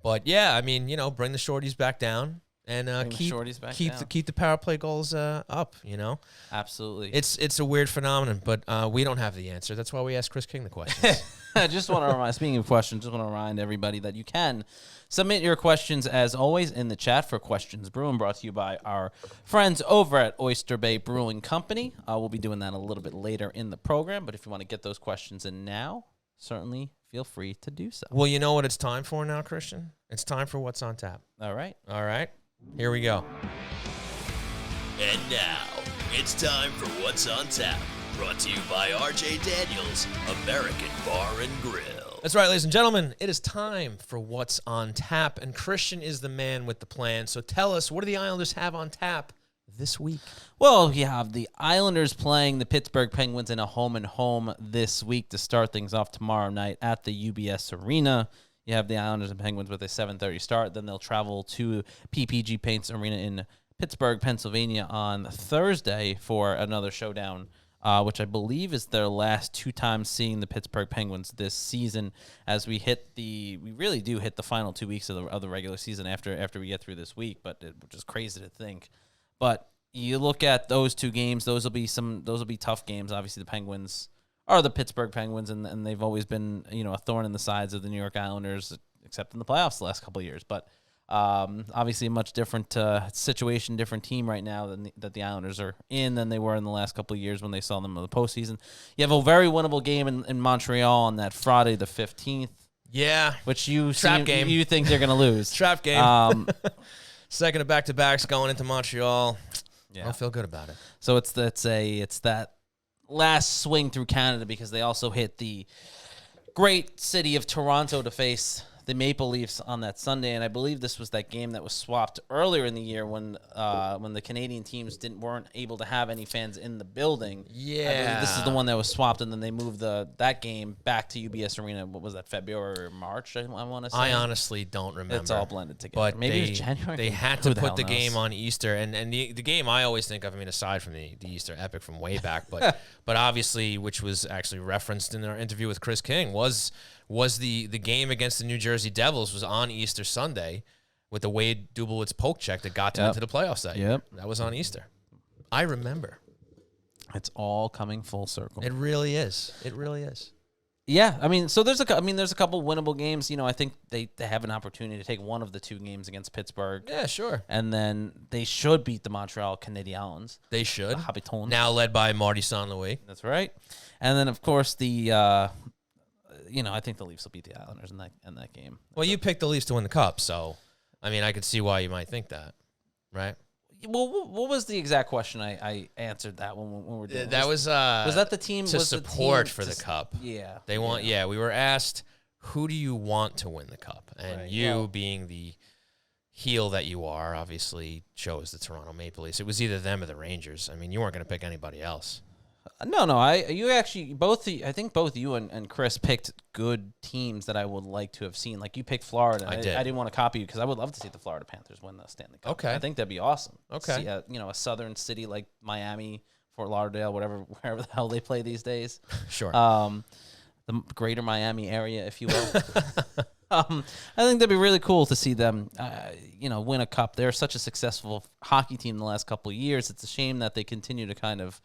But, yeah, I mean, you know, bring the shorties back down. And keep the power play goals up, you know?
Absolutely.
It's a weird phenomenon, but we don't have the answer. That's why we asked Chris King the questions.
I just want to remind, speaking of questions, just want to remind everybody that you can submit your questions, as always, in the chat for Questions Brewing, brought to you by our friends over at Oyster Bay Brewing Company. We'll be doing that a little bit later in the program, but if you want to get those questions in now, certainly feel free to do so.
Well, you know what it's time for now, Christian? It's time for What's on Tap.
All right.
Here we go.
And now, it's time for What's on Tap, brought to you by RJ Daniels, American Bar and Grill.
That's right, ladies and gentlemen. It is time for What's on Tap, and Christian is the man with the plan. So tell us, what do the Islanders have on tap this week?
Well, you have the Islanders playing the Pittsburgh Penguins in a home-and-home this week to start things off tomorrow night at the UBS Arena. You have the Islanders and Penguins with a 7:30 start. Then they'll travel to PPG Paints Arena in Pittsburgh, Pennsylvania on Thursday for another showdown, which I believe is their last 2 times seeing the Pittsburgh Penguins this season, as we really do hit the final 2 weeks of the regular season after we get through this week, which is crazy to think. But you look at those 2 games, those will be tough games. Obviously, the Penguins are the Pittsburgh Penguins, and they've always been, you know, a thorn in the sides of the New York Islanders, except in the playoffs the last couple of years. But obviously a much different situation, different team right now that the Islanders are in than they were in the last couple of years when they saw them in the postseason. You have a very winnable game in Montreal on that Friday the 15th.
Yeah.
Which you
think
they're going to lose.
Trap game. Second of back-to-backs going into Montreal.
Yeah.
I don't feel good about it.
So it's that last swing through Canada, because they also hit the great city of Toronto to face Maple Leafs on that Sunday, and I believe this was that game that was swapped earlier in the year when the Canadian teams weren't able to have any fans in the building.
Yeah,
I believe this is the one that was swapped, and then they moved that game back to UBS Arena. What was that, February or March? I want to say.
I honestly don't remember.
It's all blended together.
But
maybe it was January.
They had to put the game on Easter, and the game I always think of. I mean, aside from the Easter Epic from way back, but obviously, which was actually referenced in our interview with Chris King, was the game against the New Jersey Devils was on Easter Sunday with the Wade Dublowitz poke check that got them into the playoffs that year. That was on Easter. I remember.
It's all coming full circle.
It really is. It really is.
Yeah, I mean, so there's a couple winnable games. You know, I think they have an opportunity to take one of the 2 games against Pittsburgh.
Yeah, sure.
And then they should beat the Montreal Canadiens.
They should.
Habitants.
Now led by Marty Saint-Louis.
That's right. And then of course I think the Leafs will beat the Islanders in that game.
Well, you picked the Leafs to win the Cup, so I mean, I could see why you might think that, right?
Well, what was the exact question I answered that when we were doing
that? Was that
the team
to
was
support
the team
for the Cup?
Yeah,
they want. Yeah, we were asked, who do you want to win the Cup? And you, being the heel that you are, obviously chose the Toronto Maple Leafs. It was either them or the Rangers. I mean, you weren't going to pick anybody else.
No. I think both you and Chris picked good teams that I would like to have seen. Like you picked Florida. I didn't want to copy you because I would love to see the Florida Panthers win the Stanley Cup.
Okay,
I think that'd be awesome.
Okay,
see, a southern city like Miami, Fort Lauderdale, wherever the hell they play these days.
Sure.
The greater Miami area, if you will. I think that'd be really cool to see them, win a cup. They're such a successful hockey team in the last couple of years. It's a shame that they continue to kind of,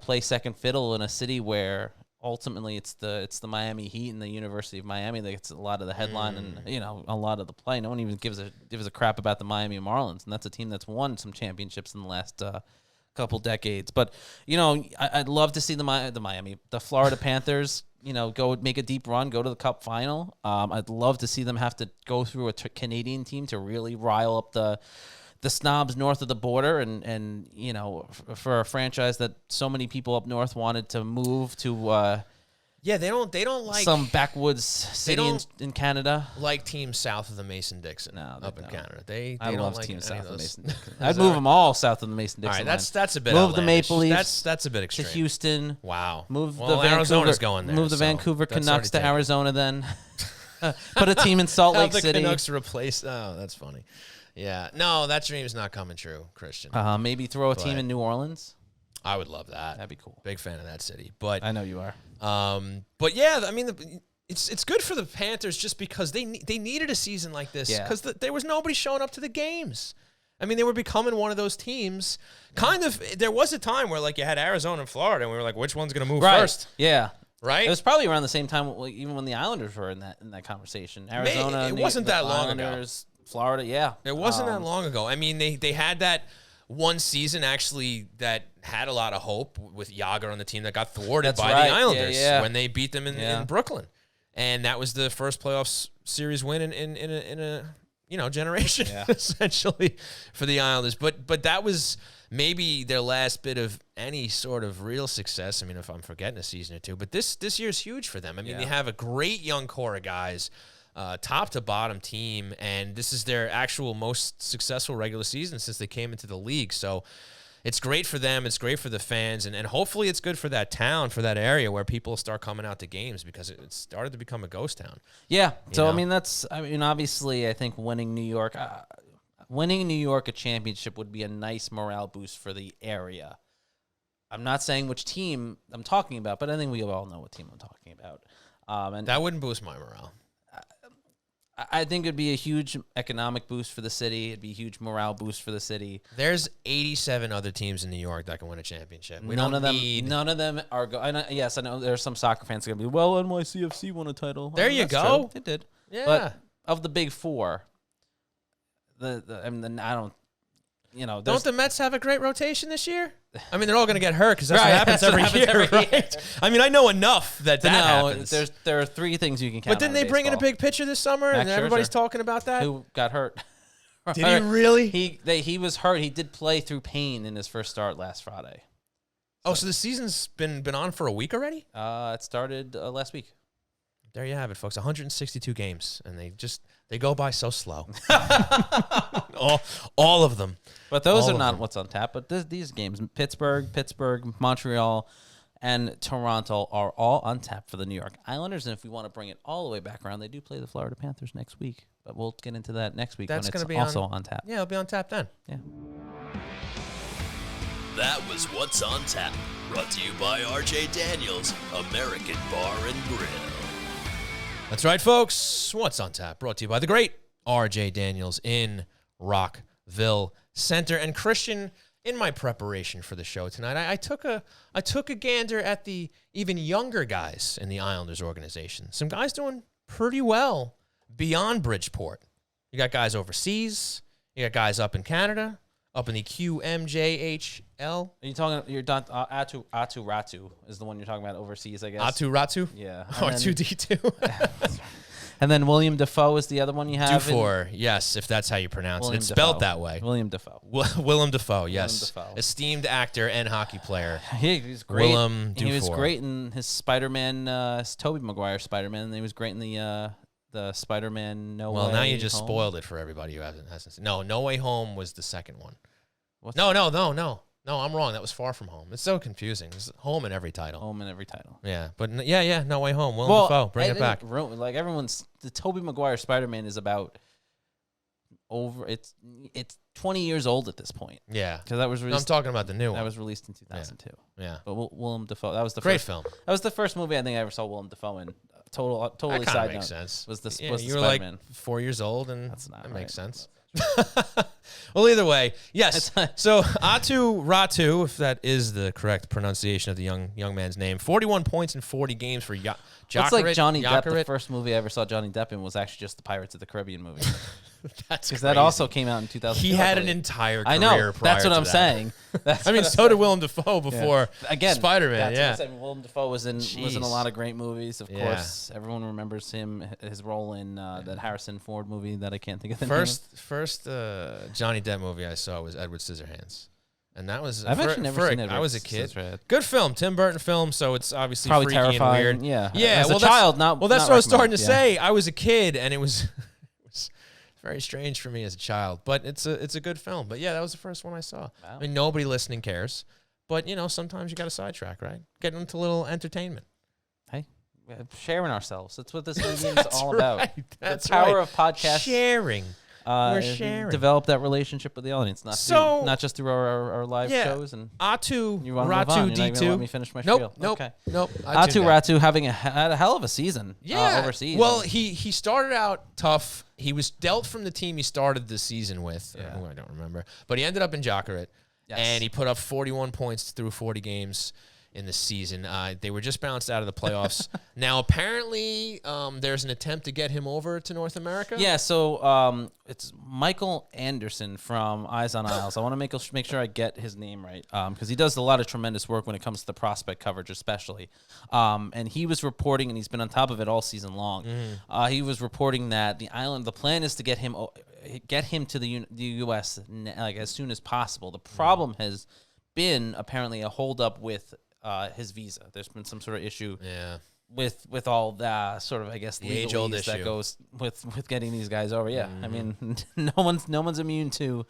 play second fiddle in a city where ultimately it's the Miami Heat and the University of Miami that gets a lot of the headline and a lot of the play. No one even gives a crap about the Miami Marlins, and that's a team that's won some championships in the last couple decades. But I'd love to see the Florida Panthers, go make a deep run, go to the Cup final. I'd love to see them have to go through a Canadian team to really rile up the snobs north of the border, and for a franchise that so many people up north wanted to move to.
Yeah, they don't like
some backwoods city in Canada.
Like teams south of the Mason-Dixon up in Canada.
I
don't
love
like
teams south of the Mason-Dixon.
I'd
move them all south of the Mason-Dixon.
All right, that's a bit
move
outlandish.
the Maple Leafs.
That's a bit extreme.
To Houston.
Wow.
Move
the
Arizona's
going there.
Move the Vancouver Canucks to Arizona. Then put a team in Salt Lake
the
City.
Canucks replace. Oh, that's funny. Yeah, no, that dream's not coming true, Christian.
Maybe throw a team in New Orleans.
I would love that.
That'd be cool.
Big fan of that city, but
I know you are.
But yeah, I mean, it's good for the Panthers just because they needed a season like this because there was nobody showing up to the games. I mean, they were becoming one of those teams. Kind of, there was a time where like you had Arizona and Florida, and we were like, which one's going to move first?
Yeah.
Right.
It was probably around the same time, even when the Islanders were in that conversation. Arizona,
it wasn't that long ago.
Florida, yeah.
It wasn't that long ago. I mean, they had that one season actually that had a lot of hope with Yager on the team that got thwarted by the Islanders when they beat them in Brooklyn, and that was the first playoffs series win in a generation essentially for the Islanders. But that was maybe their last bit of any sort of real success. I mean, if I'm forgetting a season or two, but this year's huge for them. I mean, they have a great young core of guys. Top to bottom team, and this is their actual most successful regular season since they came into the league. So it's great for them. It's great for the fans, and hopefully it's good for that town, for that area where people start coming out to games because it started to become a ghost town.
Yeah. So, I mean, obviously I think winning New York a championship would be a nice morale boost for the area. I'm not saying which team I'm talking about, but I think we all know what team I'm talking about. And
that wouldn't boost my morale.
I think it'd be a huge economic boost for the city. It'd be a huge morale boost for the city.
There's 87 other teams in New York that can win a championship.
None of them are. Yes, I know there's some soccer fans going to be, well, NYCFC won a title.
There you go.
True. It did.
Yeah.
But of the big four, I don't.
Don't the Mets have a great rotation this year? I mean, they're all going to get hurt because that's what happens every year, right? I mean, I know enough that happens.
There are three things you can count.
But didn't they bring in a big pitcher this summer, and everybody's talking about that?
Who got hurt?
Did he really?
He was hurt. He did play through pain in his first start last Friday.
So the season's been on for a week already?
It started last week.
There you have it, folks. 162 games, and they go by so slow. all of them.
But those
All
are
of
not
them.
what's on tap. But these games, Pittsburgh, Montreal, and Toronto are all on tap for the New York Islanders. And if we want to bring it all the way back around, they do play the Florida Panthers next week. But we'll get into that next week
That's
when
going
it's
to be
also on tap.
Yeah, it'll be on tap then.
Yeah.
That was What's on Tap, brought to you by RJ Daniels, American Bar and Grill.
That's right, folks. What's on tap? Brought to you by the great RJ Daniels in Rockville Center. And Christian, in my preparation for the show tonight, I took a gander at the even younger guys in the Islanders organization. Some guys doing pretty well beyond Bridgeport. You got guys overseas. You got guys up in Canada, up in the QMJHL.
Are you talking? You're done. Atu Ratu is the one you're talking about overseas, I guess.
Atu Ratu?
Yeah.
R2D2.
And then William Defoe is the other one you have.
Dufour, yes, if that's how you pronounce
William
it. It's spelled
Dafoe.
that way.
William Defoe.
Willem Dafoe, yes.
Dafoe.
Esteemed actor and hockey player.
He's great.
Willem Dufour.
He was great in his Spider-Man, Tobey Maguire Spider-Man, and he was great in the Spider-Man No Way Home.
Well, now you just spoiled it for everybody who hasn't seen. No Way Home was the second one.
What's
No, I'm wrong. That was Far From Home. It's so confusing. There's home in every title.
Home in every title.
Yeah, but No Way Home. Willem Dafoe, bring it back.
Like the Tobey Maguire Spider-Man is about it's 20 years old at this point.
Yeah,
because that was released.
I'm talking about the new one.
That was released in 2002.
Yeah.
But Willem Dafoe, that was the
great
first
film.
That was the first movie I think I ever saw Willem Dafoe in. Totally
that
side
makes
note.
sense.
Was the
you
was
were
Spider-Man.
like 4 years old, and
That's not
that
right.
makes sense. Well, either way, yes. So Atu Ratu, if that is the correct pronunciation of the young man's name, 41 points in 40 games for Jokerit.
It's like Johnny Depp. The first movie I ever saw Johnny Depp in was actually just the Pirates of the Caribbean movie.
That's
because that also came out in 2000.
He had an entire career.
I know. That's what
to
I'm
that.
saying.
I mean, so did Willem Dafoe before
Again,
Spider-Man.
That's
Yeah,
what I'm saying. Willem Dafoe was in a lot of great movies. Of
Yeah.
course, everyone remembers his role in that Harrison Ford movie that I can't think of the name
First Johnny Depp movie I saw was Edward Scissorhands. And that was
I've actually never seen Edward
I was a kid.
Scissorhands.
Good film, Tim Burton film. So it's obviously
Probably
freaky
terrifying.
and weird.
Yeah,
yeah.
As
Well,
a child, not
well, that's
not
what I was starting to
recommended,
say. I was a kid, and it was very strange for me as a child. But it's a good film. But yeah, that was the first one I saw.
Wow.
I mean, nobody listening cares. But sometimes you got to sidetrack, right? Get into a little entertainment.
Hey, sharing ourselves. That's what this game is all about.
Right. That's
the power
right.
of podcast.
Sharing. We're sharing.
Develop that relationship with the audience, not just through our live shows. And
Atu
you want to move on. You're not
D2.
gonna let me finish my
Nope.
spiel. Okay.
Nope.
Atu Ratu had a hell of a season. Overseas.
Well, he started out tough. He was dealt from the team he started the season with. Who I don't remember, but he ended up in Jokerit, and he put up 41 points through 40 games in the season. They were just bounced out of the playoffs. Now, apparently, there's an attempt to get him over to North America.
Yeah, so it's Michael Anderson from Eyes on Isles. I want to make sure I get his name right because he does a lot of tremendous work when it comes to the prospect coverage, especially. And he was reporting, and he's been on top of it all season long. He was reporting that the plan is to get him to the U.S. like as soon as possible. The problem has been apparently a holdup with his visa. There's been some sort of issue with all the sort of, I guess,
the age-old
legalese
issue
that goes with getting these guys over. Yeah, I mean, no one's immune to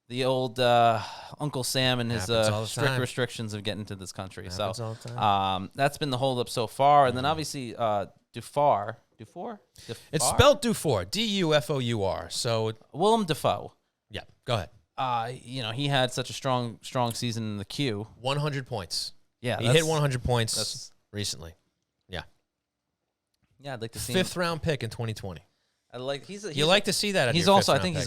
the old Uncle Sam and his strict restrictions of getting to this country.
Happens all the time.
That's been the holdup so far. And then obviously Dufour.
It's spelled Dufour, Dufour. So
Willem Dafoe.
Yeah, go ahead.
He had such a strong season in the Q.
100 points.
Yeah,
he hit 100 points recently.
Yeah, I'd like to see
fifth round pick in 2020.
You
like to see that.
He's also, I think, he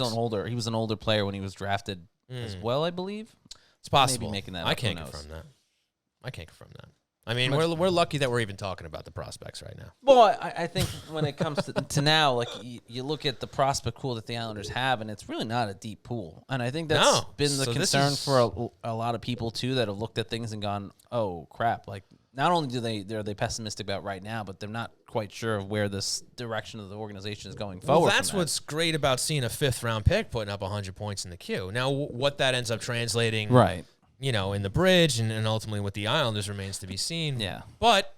was an older player when he was drafted as well. I believe
it's possible.
Maybe making that.
I can't confirm that. I mean, we're lucky that we're even talking about the prospects right now.
Well, I think when it comes to now, like you look at the prospect pool that the Islanders have, and it's really not a deep pool. And I think that's been the concern for a lot of people too that have looked at things and gone, "Oh crap!" Like not only are they pessimistic about right now, but they're not quite sure of where this direction of the organization is going forward.
Well, that's what's great about seeing a fifth round pick putting up 100 points in the queue. Now, what that ends up translating,
right?
In the bridge and ultimately with the Islanders remains to be seen.
Yeah.
But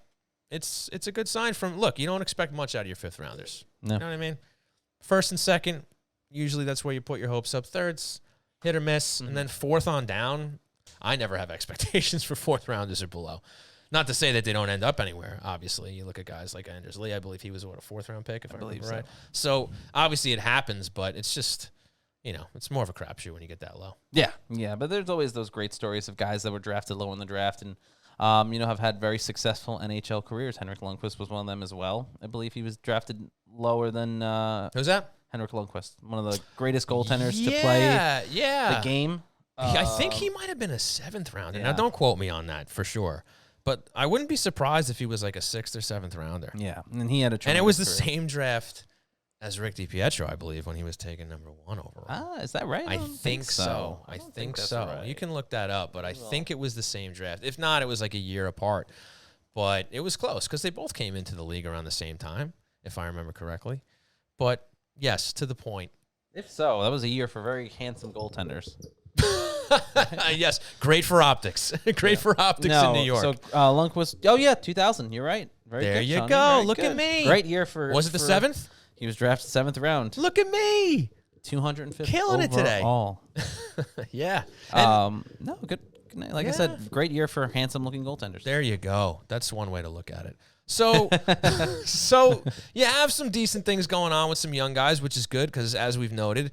it's a good sign from, look, you don't expect much out of your fifth rounders.
No.
You know what I mean? First and second, usually that's where you put your hopes up. Thirds, hit or miss. And then fourth on down, I never have expectations for fourth rounders or below. Not to say that they don't end up anywhere, obviously. You look at guys like Anders Lee, I believe he was, a fourth-round pick, if I remember right. So, obviously it happens, but it's just, it's more of a crapshoot when you get that low.
Yeah, but there's always those great stories of guys that were drafted low in the draft and, have had very successful NHL careers. Henrik Lundqvist was one of them as well. I believe he was drafted lower than...
Who's that?
Henrik Lundqvist, one of the greatest goaltenders to play the game.
I think he might have been a seventh rounder. Now, don't quote me on that for sure. But I wouldn't be surprised if he was like a sixth or seventh rounder.
Yeah, and he had a
and it was the
career.
same draft as Rick DiPietro, I believe, when he was taken number 1 overall.
Ah, is that right?
I think so. I think so. Right. You can look that up, but I think it was the same draft. If not, it was like a year apart. But it was close because they both came into the league around the same time, if I remember correctly. But yes, to the point.
If so, that was a year for very handsome goaltenders.
Yes, great for optics. Great for optics in New York.
So Lundqvist, 2000. You're right. Very
there
good,
you
Tony.
go.
Very
Look
good.
at me.
Great year for.
Was it the 7th?
He was drafted 7th round.
Look at me.
205th.
Killing it today. Yeah.
No, good. Like I said, great year for handsome-looking goaltenders.
There you go. That's one way to look at it. So, so you have some decent things going on with some young guys, which is good because, as we've noted,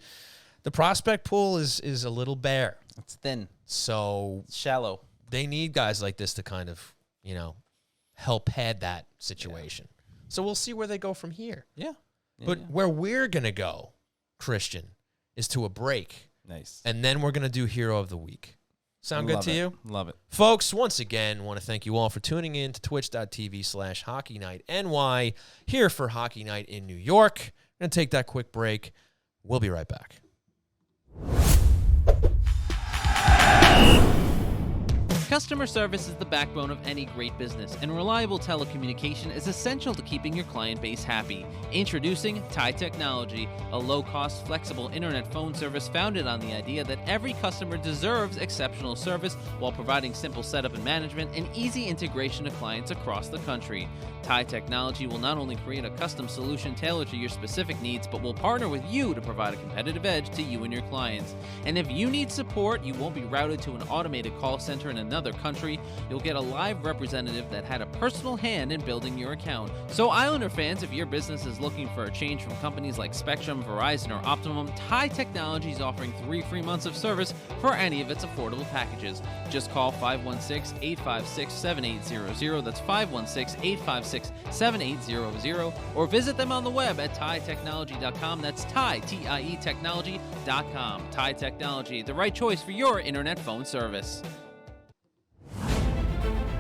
the prospect pool is a little bare.
It's thin.
So
it's shallow.
They need guys like this to kind of, help pad that situation. So we'll see where they go from here.
Yeah.
But where we're going to go, Christian, is to a break.
Nice.
And then we're going to do Hero of the Week. Sound good to you?
Love it.
Folks, once again, want to thank you all for tuning in to twitch.tv/HockeyNightNY here for Hockey Night in New York. We're going to take that quick break. We'll be right back.
Customer service is the backbone of any great business, and reliable telecommunication is essential to keeping your client base happy. Introducing TIE Technology, a low-cost, flexible internet phone service founded on the idea that every customer deserves exceptional service while providing simple setup and management and easy integration to clients across the country. TIE Technology will not only create a custom solution tailored to your specific needs, but will partner with you to provide a competitive edge to you and your clients. And if you need support, you won't be routed to an automated call center in another country. You'll get a live representative that had a personal hand in building your account. So Islander fans, if your business is looking for a change from companies like Spectrum, Verizon, or Optimum, TIE Technology is offering 3 free months of service for any of its affordable packages. Just call 516-856-7800. That's 516-856-7800. Or visit them on the web at TIEtechnology.com. That's TIE, T-I-E Technology.com. TIE Technology, the right choice for your internet phone service.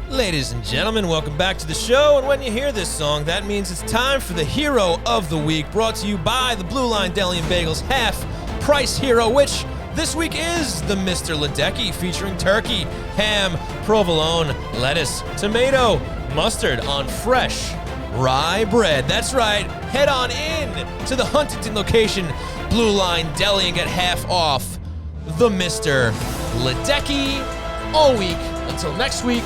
Ladies and gentlemen, welcome back to the show. And when you hear this song, that means it's time for the Hero of the Week, brought to you by the Blue Line Deli and Bagels Half Price Hero, which this week is the Mr. Ledecky, featuring turkey, ham, provolone, lettuce, tomato, mustard on fresh rye bread. That's right. Head on in to the Huntington location, Blue Line Deli, and get half off the Mr. Ledecky all week until next week,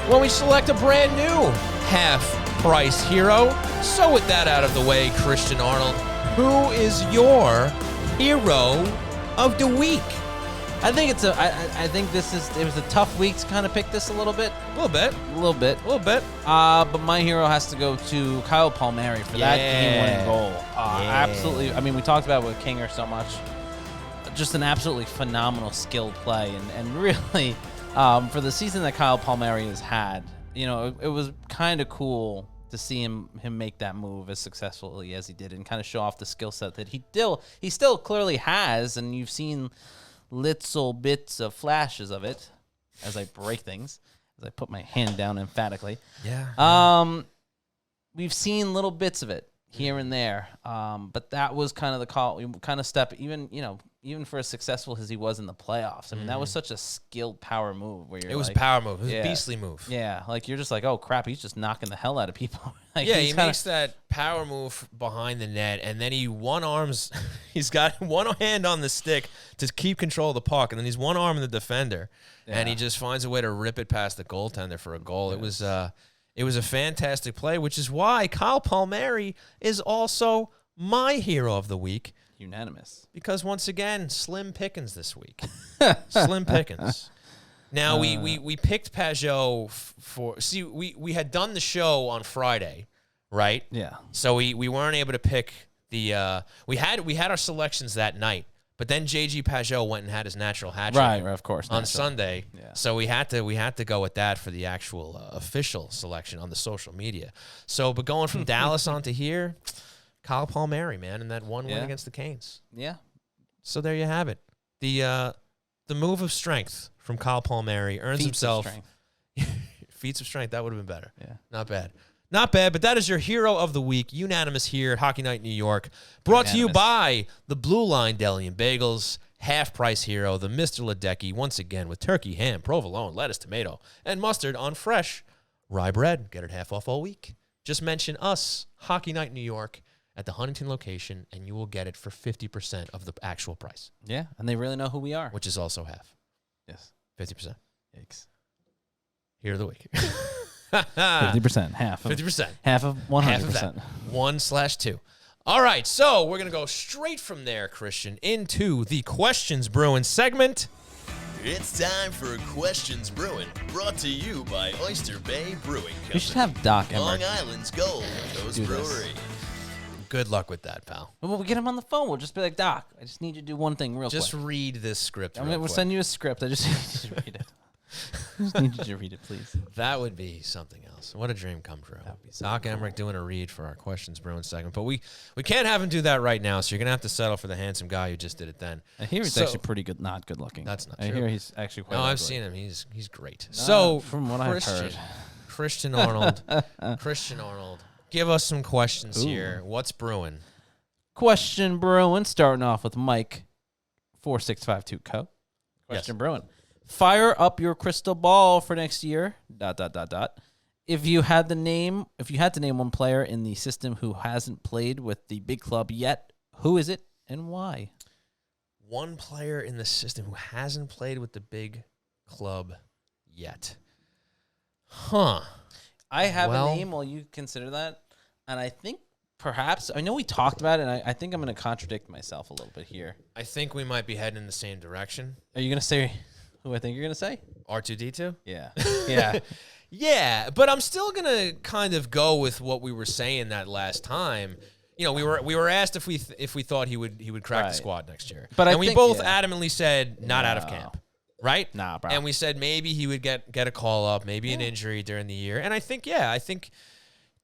when we select a brand new half-price hero. So with that out of the way, Christian Arnold, who is your hero of the week?
I think it was a tough week to kind of pick this a little bit.
A little bit.
But my hero has to go to Kyle Palmieri for that game-winning goal. Absolutely. I mean, we talked about it with Kinger so much. Just an absolutely phenomenal skilled play, and really. For the season that Kyle Palmieri has had, it was kind of cool to see him make that move as successfully as he did and kind of show off the skill set that he still clearly has, and you've seen little bits of flashes of it as I break things, as I put my hand down emphatically.
Yeah.
We've seen little bits of it here and there, but that was kind of the call, kind of step, even for as successful as he was in the playoffs. I mean, that was such a skilled power move.
It was a power move. It was a beastly move.
Yeah, like you're just like, oh crap, he's just knocking the hell out of people. Like,
he makes that power move behind the net, and then he's got one hand on the stick to keep control of the puck, and then he's one arm in the defender, and he just finds a way to rip it past the goaltender for a goal. Yes. It was a fantastic play, which is why Kyle Palmieri is also my hero of the week.
Unanimous.
Because once again, slim pickings this week. Slim pickings. Now, we picked Pageau for... See, we had done the show on Friday, right?
Yeah.
So we weren't able to pick the... we had our selections that night, but then J.G. Pageau went and had his natural hat trick.
Right, of course.
On
natural.
Sunday.
Yeah.
So we had to go with that for the actual official selection on the social media. So, but going from Dallas onto here, Kyle Palmieri, man, and that one win against the Canes.
Yeah.
So there you have it. The move of strength from Kyle Palmieri earns himself feats of strength. That would have been better.
Yeah.
Not bad. Not bad, but that is your hero of the week. Unanimous here at Hockey Night New York. Brought to you by the Blue Line Deli and Bagels. Half-price hero, the Mr. Ledecky, once again with turkey, ham, provolone, lettuce, tomato, and mustard on fresh rye bread. Get it half off all week. Just mention us, Hockey Night New York, at the Huntington location, and you will get it for 50% of the actual price.
Yeah, and they really know who we are.
Which is also half.
Yes.
50%.
Yikes.
Hero of the week.
50%. Half.
50%.
Half of 100%.
Half of that. 1/2. All right, so we're going to go straight from there, Christian, into the Questions Brewing segment.
It's time for Questions Brewing, brought to you by Oyster Bay Brewing Company.
We should have Doc
Long
Emmerich
Island's Gold Coast
do this.
Brewery.
Good luck with that, pal.
Well, we'll get him on the phone. We'll just be like, Doc, I just need you to do one thing real quick.
Just read this script.
We'll send you a script. I just need you to read it. I just need you to read it, please.
That would be something else. What a dream come true. Doc Emmerich doing a read for our Questions Brewing segment. But we can't have him do that right now, so you're going to have to settle for the handsome guy who just did it then.
I hear he's actually pretty good, not good looking.
That's not
I
true.
hear he's actually quite
No,
ugly.
I've seen him. He's great.
So, from what I've heard.
Christian Arnold. Christian Arnold. Give us some questions here. What's brewing?
Question Brewing, starting off with Mike 4652 Co. Question Brewing. Fire up your crystal ball for next year. ... If you had to name one player in the system who hasn't played with the big club yet, who is it and why?
One player in the system who hasn't played with the big club yet. Huh.
I have a name while you consider that, and I think perhaps, I know we talked about it, and I think I'm going to contradict myself a little bit here.
I think we might be heading in the same direction.
Are you going to say who I think you're going to say?
R2-D2?
Yeah. Yeah.
Yeah, but I'm still going to kind of go with what we were saying that last time. You know, we were asked if we thought he would crack the squad next year.
But
we both adamantly said not out of camp. Right?
Nah, bro.
And we said maybe he would get a call up, maybe an injury during the year. And I think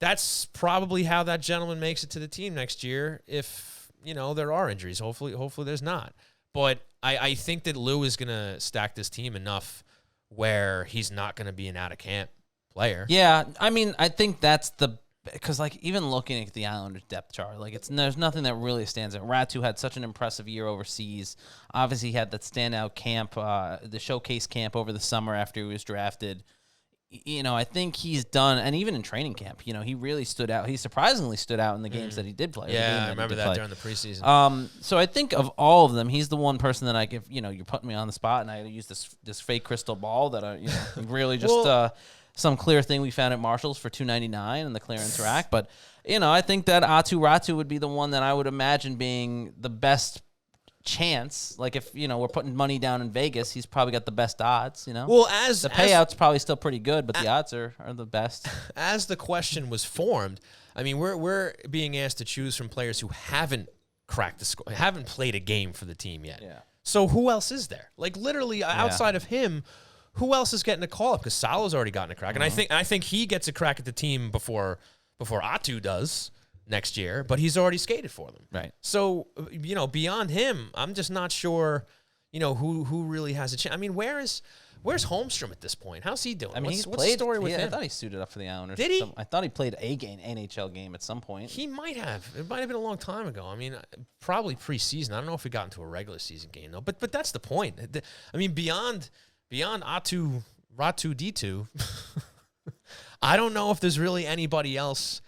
that's probably how that gentleman makes it to the team next year if, there are injuries. Hopefully there's not. But I think that Lou is going to stack this team enough where he's not going to be an out-of-camp player.
Yeah, I mean, I think that's because even looking at the Islanders depth chart, there's nothing that really stands out. Ratu had such an impressive year overseas. Obviously, he had that standout camp, the showcase camp over the summer after he was drafted. I think he's done, and even in training camp, he really stood out. He surprisingly stood out in the games that he did play.
Yeah, I remember that during the preseason.
So I think of all of them, he's the one person that I give. You're putting me on the spot, and I use this fake crystal ball that I, really just some clear thing we found at Marshall's for $2.99 in the clearance rack. But I think that Aatu Ratu would be the one that I would imagine being the best chance. Like if we're putting money down in Vegas, he's probably got the best odds.
Well, as
the payout's probably still pretty good, but the odds are the best.
As the question was formed, I mean, we're being asked to choose from players who haven't cracked the score, haven't played a game for the team yet.
Yeah.
So who else is there? Like literally outside of him, who else is getting a call up? Because Salo's already gotten a crack, and I think he gets a crack at the team before Aatu does next year, but he's already skated for them.
Right.
So, beyond him, I'm just not sure, who really has a chance. I mean, where's Holmstrom at this point? How's he doing?
I mean,
what's the story with him?
I thought he suited up for the Islanders.
Did he?
I thought he played a NHL game at some point.
He might have. It might have been a long time ago. I mean, probably preseason. I don't know if we got into a regular season game, though. But that's the point. I mean, beyond Aatu Ratu-D2, I don't know if there's really anybody else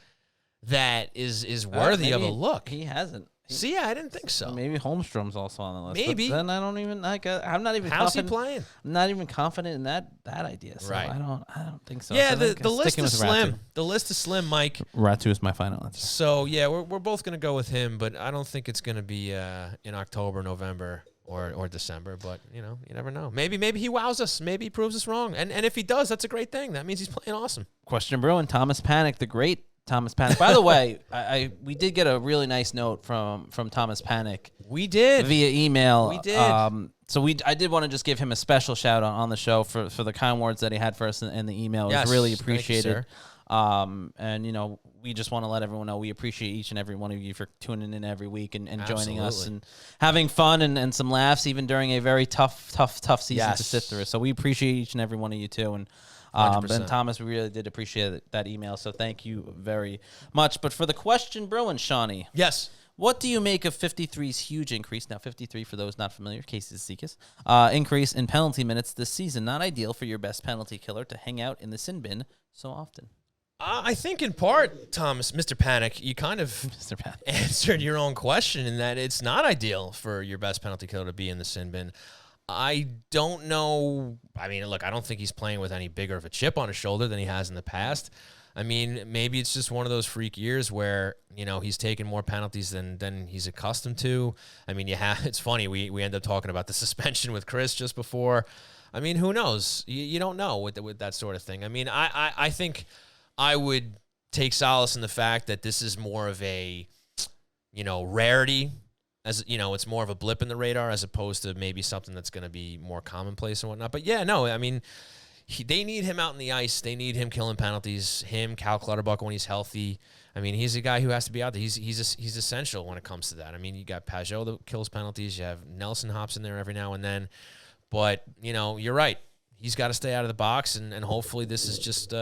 that is worthy of a look.
He hasn't.
See, I didn't think so.
Maybe Holmstrom's also on the list.
Maybe.
But then I don't even. I'm not even.
How's he
confident.
playing?
I'm not even confident in that idea. So
Right.
I don't think so.
Yeah,
So I think
the
I'm
list
sticking
is
with Ratu.
slim. The list is slim, Mike.
Ratu is my final answer.
So yeah, we're both gonna go with him, but I don't think it's gonna be in October, November, or December. But you never know. Maybe he wows us. Maybe he proves us wrong. And if he does, that's a great thing. That means he's playing awesome.
Question brewing. Thomas Panic, the great Thomas Panic. By the way, we did get a really nice note from Thomas Panic.
We did
via email.
We did.
So I did want to just give him a special shout out on the show for the kind words that he had for us in the email. It was really appreciated. And we just want to let everyone know we appreciate each and every one of you for tuning in every week and joining us and having fun and some laughs even during a very tough season to sit through. So we appreciate each and every one of you too. And and Thomas, we really did appreciate that email. So thank you very much. But for the question, Bruin, Shawnee.
Yes.
What do you make of 53's huge increase? Now, 53, for those not familiar, Casey Zizekas, increase in penalty minutes this season. Not ideal for your best penalty killer to hang out in the sin bin so often.
I think in part, Thomas, Mr. Panic, you kind of answered your own question in that it's not ideal for your best penalty killer to be in the sin bin. I don't know. I mean, look, I don't think he's playing with any bigger of a chip on his shoulder than he has in the past. I mean, maybe it's just one of those freak years where, he's taking more penalties than he's accustomed to. I mean, it's funny. We end up talking about the suspension with Chris just before. I mean, who knows? You don't know with that sort of thing. I mean, I think I would take solace in the fact that this is more of a, rarity. As it's more of a blip in the radar as opposed to maybe something that's going to be more commonplace and whatnot. But yeah, no, I mean, they need him out in the ice. They need him killing penalties. Him, Cal Clutterbuck when he's healthy. I mean, he's a guy who has to be out there. He's essential when it comes to that. I mean, you got Pajot that kills penalties. You have Nelson hops in there every now and then. But you're right. He's got to stay out of the box, and hopefully this is just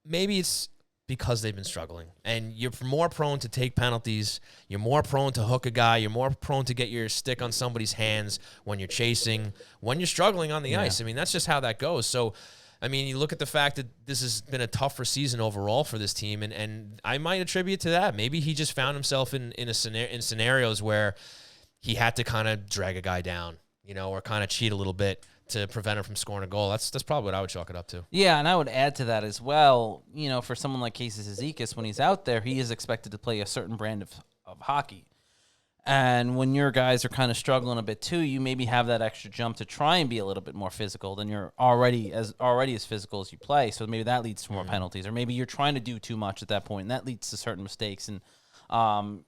maybe it's because they've been struggling. And you're more prone to take penalties. You're more prone to hook a guy. You're more prone to get your stick on somebody's hands when you're chasing, when you're struggling on the ice. I mean, that's just how that goes. So, I mean, you look at the fact that this has been a tougher season overall for this team, and I might attribute to that. Maybe he just found himself in scenarios where he had to kind of drag a guy down, or kind of cheat a little bit to prevent him from scoring a goal. That's probably what I would chalk it up to.
Yeah, and I would add to that as well, for someone like Casey Zizekas, when he's out there, he is expected to play a certain brand of hockey. And when your guys are kind of struggling a bit too, you maybe have that extra jump to try and be a little bit more physical than you're already as physical as you play. So maybe that leads to more penalties, or maybe you're trying to do too much at that point, and that leads to certain mistakes. And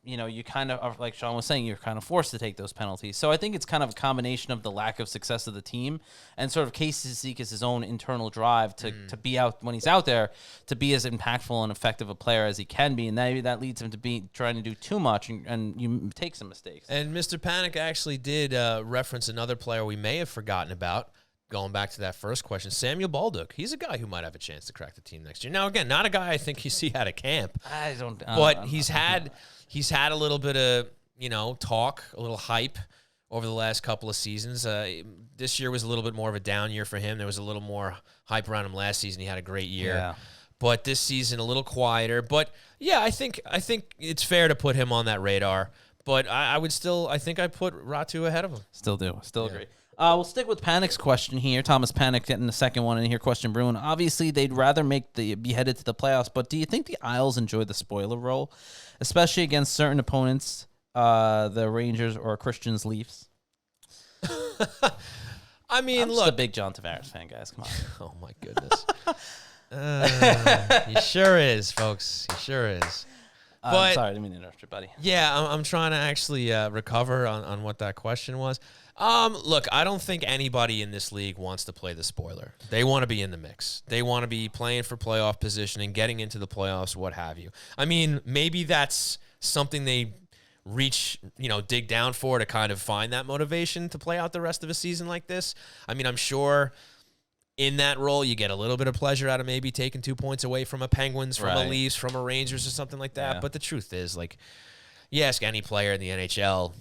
you kind of, like Sean was saying, you're kind of forced to take those penalties. So I think it's kind of a combination of the lack of success of the team and sort of Casey Zizekas' own internal drive to be out when he's out there, to be as impactful and effective a player as he can be. And maybe that leads him to be trying to do too much and you take some mistakes.
And Mr. Panic actually did reference another player we may have forgotten about. Going back to that first question, Samuel Bolduc. He's a guy who might have a chance to crack the team next year. Now, again, not a guy I think you see out of camp. But he's had a little bit of talk, a little hype over the last couple of seasons. This year was a little bit more of a down year for him. There was a little more hype around him last season. He had a great year.
Yeah.
But this season a little quieter. But yeah, I think it's fair to put him on that radar. But I would still, I think I put Ratu ahead of him.
Still agree. We'll stick with Panic's question here. Thomas Panic getting the second one in here. Question, Bruin. Obviously, they'd rather be headed to the playoffs, but do you think the Isles enjoy the spoiler role, especially against certain opponents, the Rangers or Christians Leafs?
I mean,
I'm
look,
just a big John Tavares fan, guys. Come on.
Oh my goodness. He sure is, folks. He sure is.
But I'm sorry, I didn't mean to interrupt you, buddy.
Yeah, I'm trying to actually recover on what that question was. Look, I don't think anybody in this league wants to play the spoiler. They want to be in the mix. They want to be playing for playoff positioning, getting into the playoffs, what have you. I mean, maybe that's something they dig down for to kind of find that motivation to play out the rest of a season like this. I mean, I'm sure in that role, you get a little bit of pleasure out of maybe taking 2 points away from a Penguins, from a Leafs, from a Rangers or something like that. Yeah. But the truth is, like, you ask any player in the NHL,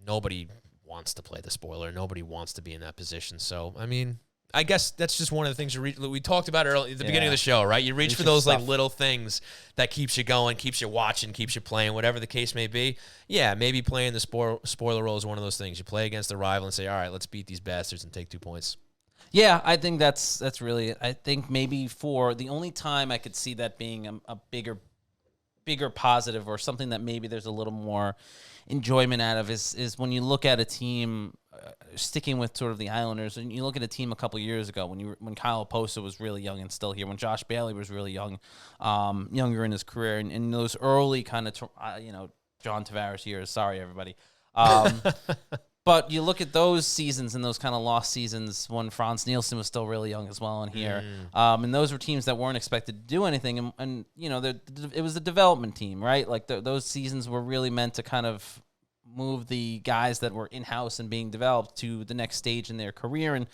nobody wants to play the spoiler. Nobody wants to be in that position. So, I mean, I guess that's just one of the things we talked about early at the beginning of the show, right? You reach for those like little things that keeps you going, keeps you watching, keeps you playing, whatever the case may be. Yeah, maybe playing the spoiler role is one of those things. You play against the rival and say, all right, let's beat these bastards and take 2 points.
Yeah, I think that's really it. I think maybe for the only time I could see that being a bigger positive or something that maybe there's a little more enjoyment out of is when you look at a team sticking with sort of the Islanders, and you look at a team a couple years ago when Kyle Oposo was really young and still here, when Josh Bailey was really young, younger in his career, and in those early kind of John Tavares years. Sorry, everybody. But you look at those seasons and those kind of lost seasons when Franz Nielsen was still really young as well in here. And those were teams that weren't expected to do anything. And it was a development team, right? Like those seasons were really meant to kind of move the guys that were in-house and being developed to the next stage in their career. And,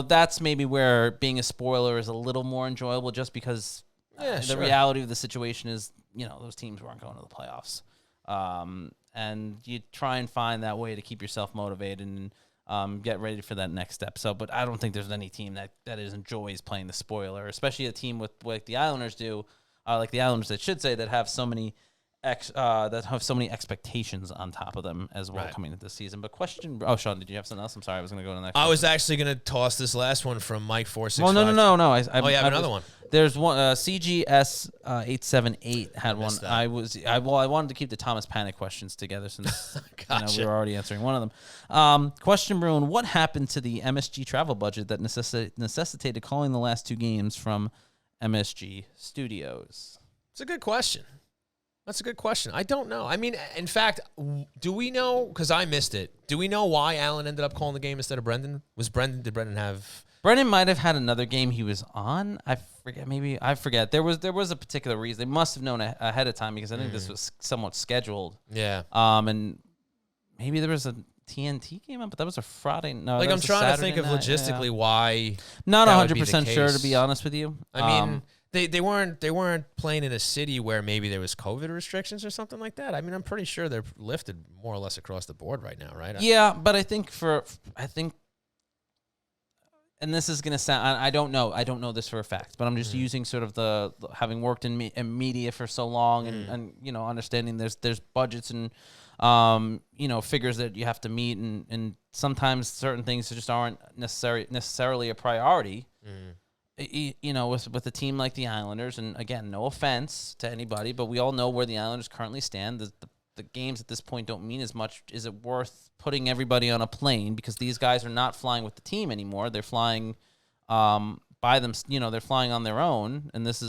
that's maybe where being a spoiler is a little more enjoyable just because the reality of the situation is, those teams weren't going to the playoffs. And you try and find that way to keep yourself motivated and get ready for that next step. So, but I don't think there's any team that enjoys playing the spoiler, especially a team with like the Islanders do, like the Islanders, that should say, that have so many expectations on top of them as well coming into this season. But Sean, did you have something else? I'm sorry, I was going to go to the next one.
I was actually going to toss this last one from Mike 465.
Well, no.
You have another one.
There's one. CGS 878 had one. I wanted to keep the Thomas Panic questions together since we were already answering one of them. Question, Bruin: what happened to the MSG travel budget that necessitated calling the last 2 games from MSG Studios?
It's a good question. That's a good question. I don't know. I mean, in fact, do we know? Because I missed it. Do we know why Alan ended up calling the game instead of Brendan? Did Brendan have?
Brendan might have had another game he was on. I forget. There was a particular reason. They must have known ahead of time because I think this was somewhat scheduled.
Yeah.
And maybe there was a TNT game up, but that was a Friday. No,
I'm trying to think of logistically why.
Not 100% sure, to be honest with you.
I mean. They weren't playing in a city where maybe there was COVID restrictions or something like that. I mean, I'm pretty sure they're lifted more or less across the board right now, right?
Yeah, but I think, and this is gonna sound, I don't know this for a fact, but I'm just using sort of the having worked in media for so long and understanding there's budgets and figures that you have to meet and sometimes certain things just aren't necessarily a priority. With a team like the Islanders, and again, no offense to anybody, but we all know where the Islanders currently stand. The games at this point don't mean as much. Is it worth putting everybody on a plane because these guys are not flying with the team anymore? They're flying by them. They're flying on their own. And is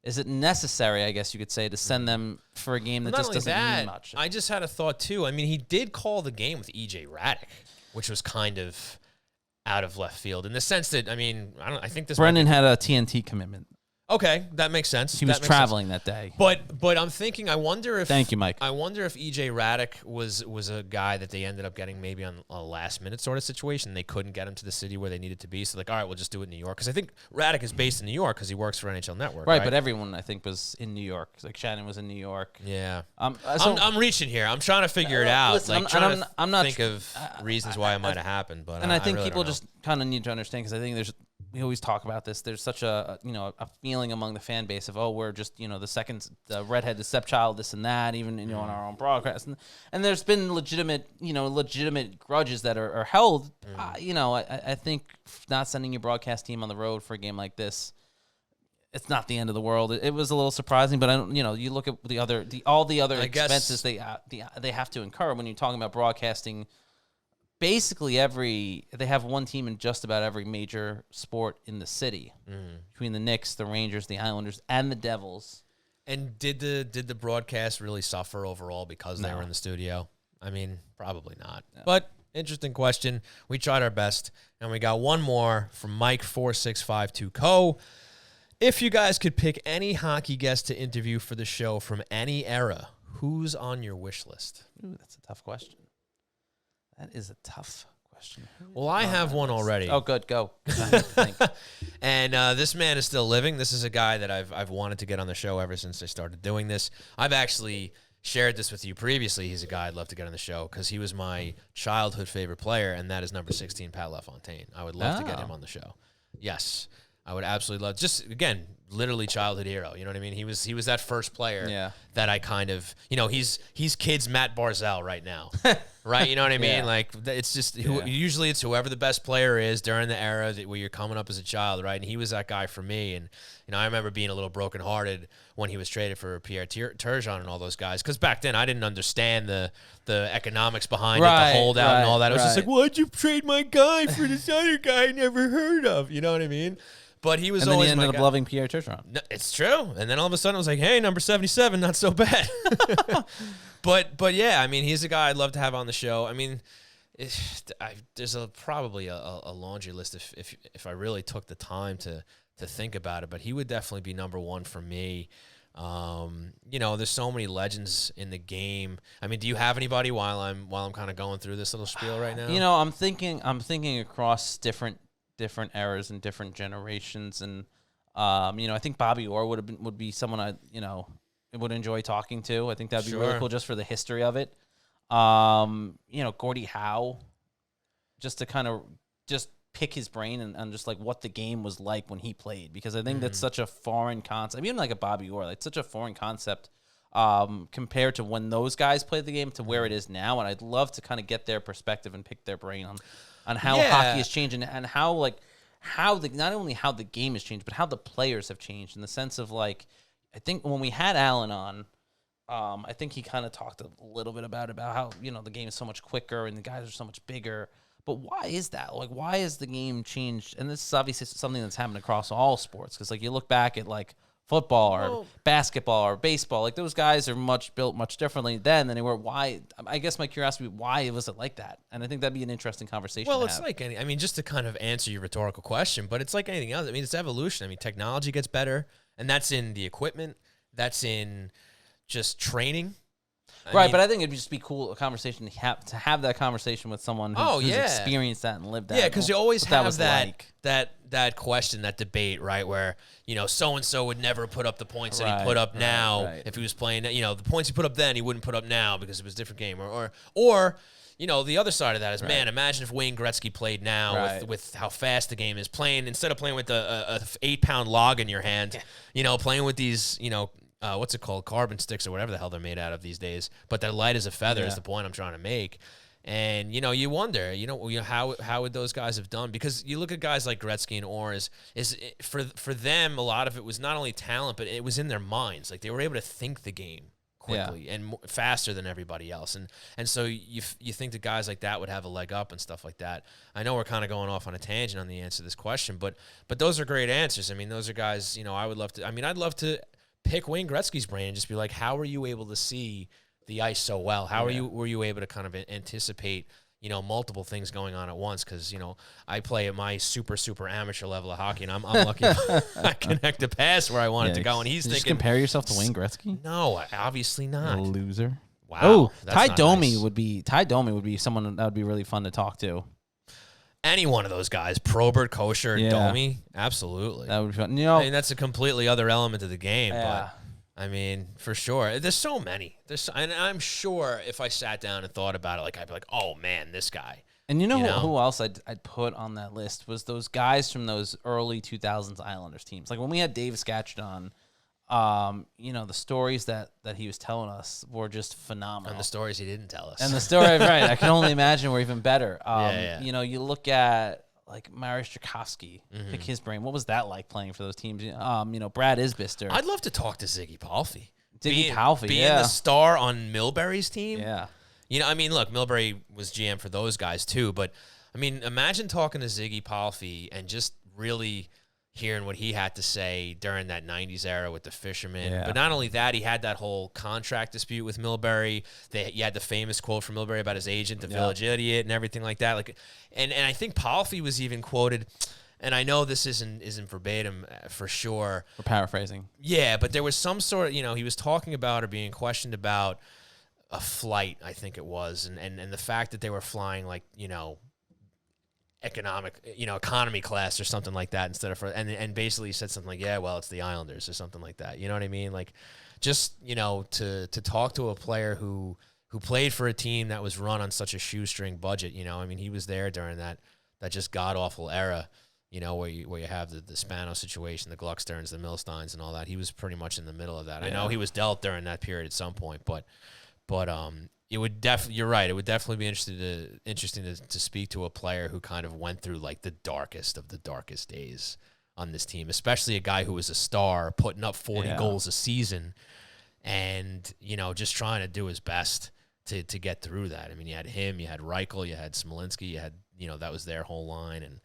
it necessary, I guess you could say, to send them for a game that just doesn't mean much?
I just had a thought too. I mean, he did call the game with EJ Radick, which was kind of out of left field in the sense that, I think this
Brendan had a TNT commitment.
Okay, that makes sense.
He was traveling that day.
But I'm thinking, I wonder if...
Thank you, Mike.
I wonder if EJ Radick was a guy that they ended up getting maybe on a last-minute sort of situation. They couldn't get him to the city where they needed to be. So all right, we'll just do it in New York. Because I think Radick is based in New York because he works for NHL Network.
Right, but everyone, I think, was in New York. Like Shannon was in New York.
Yeah. I'm reaching here. I'm trying to figure it out.
Listen,
I'm not think of reasons why it might have happened. But
I think
really
people just kind of need to understand because I think we always talk about this. There's such a feeling among the fan base of, we're just, the redhead, the stepchild, this and that, even, on our own broadcast. And there's been legitimate grudges that are held. I think not sending your broadcast team on the road for a game like this, it's not the end of the world. It was a little surprising, but I don't, you look at all the other expenses they have to incur when you're talking about broadcasting. Basically, they have one team in just about every major sport in the city, between the Knicks, the Rangers, the Islanders, and the Devils.
And did the broadcast really suffer overall because they were in the studio? I mean, probably not. No. But interesting question. We tried our best, and we got one more from Mike 4652Co. If you guys could pick any hockey guest to interview for the show from any era, who's on your wish list?
Ooh, that's a tough question. That is a tough question.
Well, I have one already.
Oh, good. Go.
And this man is still living. This is a guy that I've wanted to get on the show ever since I started doing this. I've actually shared this with you previously. He's a guy I'd love to get on the show because he was my childhood favorite player, and that is number 16, Pat LaFontaine. I would love to get him on the show. Yes, I would absolutely love. Just again, literally childhood hero. You know what I mean? He was that first player that I kind of, he's kids Matt Barzal right now, right? You know what I mean? Like it's just usually it's whoever the best player is during the era where you're coming up as a child, right? And he was that guy for me. And I remember being a little brokenhearted when he was traded for Pierre Turgeon and all those guys, because back then I didn't understand the economics behind it, the holdout and all that. I was just like, why'd you trade my guy for this other guy I never heard of? You know what I mean? But he was always my guy. And then he ended up
loving Pierre Turgeon.
No, it's true. And then all of a sudden, I was like, hey, number 77, not so bad. But yeah, I mean, he's a guy I'd love to have on the show. I mean, there's probably a laundry list if I really took the time to think about it. But he would definitely be number one for me. There's so many legends in the game. I mean, do you have anybody while I'm kind of going through this little spiel right now?
I'm thinking across different eras and different generations, and I think Bobby Orr would be someone I would enjoy talking to. I think that'd be really cool just for the history of it. Gordie Howe, just to kind of just pick his brain and just like what the game was like when he played, because I think that's such a foreign concept. Even like a Bobby Orr, like such a foreign concept compared to when those guys played the game to where it is now. And I'd love to kind of get their perspective and pick their brain on how hockey has changed and how not only how the game has changed, but how the players have changed, in the sense of like, I think when we had Alan on, I think he kind of talked a little bit about how, the game is so much quicker and the guys are so much bigger. But why is that? Like, why has the game changed? And this is obviously something that's happened across all sports, because like you look back at like football or basketball or baseball, like those guys are built much differently then than they were. Why? I guess my curiosity would be, why was it like that? And I think that'd be an interesting conversation.
Well, it's like just to kind of answer your rhetorical question, but it's like anything else. I mean, it's evolution. I mean, technology gets better, and that's in the equipment. That's in just training.
But I think it'd just be cool a conversation to have that conversation with someone who's experienced that and lived that.
Yeah, because you always have that question, that debate, right? Where so and so would never put up the points that he put up now if he was playing. The points he put up then he wouldn't put up now because it was a different game. Or the other side of that is, man, imagine if Wayne Gretzky played now with how fast the game is, playing instead of playing with a 8-pound log in your hand, playing with these what's it called? Carbon sticks or whatever the hell they're made out of these days. But they're light as a feather is the point I'm trying to make. And, you wonder, how would those guys have done? Because you look at guys like Gretzky and Orr, is for them, a lot of it was not only talent, but it was in their minds. Like, they were able to think the game quickly and faster than everybody else. And so you think that guys like that would have a leg up and stuff like that. I know we're kind of going off on a tangent on the answer to this question, but those are great answers. I mean, those are guys, I'd love to pick Wayne Gretzky's brain and just be like, how were you able to see the ice so well? How were you able to kind of anticipate, multiple things going on at once? Because, I play at my super, super amateur level of hockey, and I'm lucky I connect a pass where I want it to go. And he's thinking,
just compare yourself to Wayne Gretzky?
No, obviously not.
A loser.
Wow.
Oh, Ty Domi would be someone that would be really fun to talk to.
Any one of those guys, Probert, Kosher, Domi, absolutely.
That would be fun.
I mean, that's a completely other element of the game, but I mean, for sure. There's so many. And I'm sure if I sat down and thought about it, like I'd be like, oh man, this guy.
And who else I'd put on that list was those guys from those early 2000s Islanders teams. Like when we had Dave Scatchett on, the stories that he was telling us were just phenomenal.
And the stories he didn't tell us.
And the story, right, I can only imagine were even better. You look at like Mariusz Czerkawski, pick his brain. What was that like playing for those teams? Brad Isbister.
I'd love to talk to Ziggy Palffy.
Being
the star on Milbury's team.
Yeah.
Look, Milbury was GM for those guys too, but I mean, imagine talking to Ziggy Palffy and just really hearing what he had to say during that 90s era with the Fishermen. Yeah. But not only that, he had that whole contract dispute with Milbury. You had the famous quote from Milbury about his agent, the village idiot, and everything like that. And I think Palffy was even quoted, and I know this isn't verbatim for sure.
We're paraphrasing.
Yeah, but there was some sort of, he was talking about or being questioned about a flight, I think it was, and the fact that they were flying like, economy class or something like that instead of and basically said something like, yeah, well, it's the Islanders or something like that. You know what I mean? Like, just, to talk to a player who played for a team that was run on such a shoestring budget, I mean, he was there during that just god-awful era, where you have the Spano situation, the Glucksterns, the Milsteins, and all that. He was pretty much in the middle of that. Yeah. I know he was dealt during that period at some point, but it would definitely, you're right, it would definitely be interesting to speak to a player who kind of went through like the darkest of the darkest days on this team, especially a guy who was a star, putting up 40 goals a season and, just trying to do his best to get through that. I mean, you had him, you had Reichel, you had Smolinski, you had, that was their whole line. And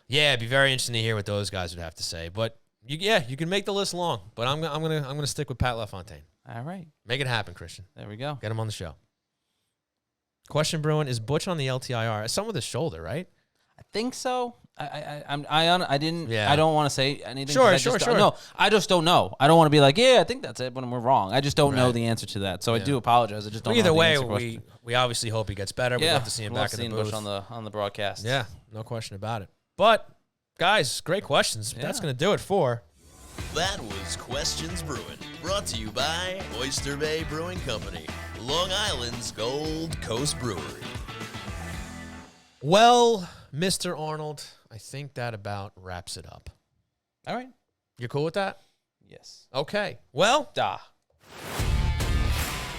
yeah, it'd be very interesting to hear what those guys would have to say. But you can make the list long, but I'm gonna stick with Pat LaFontaine.
All right.
Make it happen, Christian.
There we go.
Get him on the show. Question, Bruin, is Butch on the LTIR? Some with his shoulder, right?
I think so. I don't want to say anything.
Sure.
No, I just don't know. I don't want to be like, yeah, I think that's it when we're wrong. I just don't know the answer to that. So I do apologize. I just don't know the answer. Either way,
we obviously hope he gets better. We'd love to see him back in the booth.
Butch on the broadcast.
Yeah, no question about it. But, guys, great questions. That's going to do it for...
That was Questions Brewing, brought to you by Oyster Bay Brewing Company, Long Island's Gold Coast Brewery.
Well, Mr. Arnold, I think that about wraps it up.
All right.
You're cool with that?
Yes.
Okay. Well,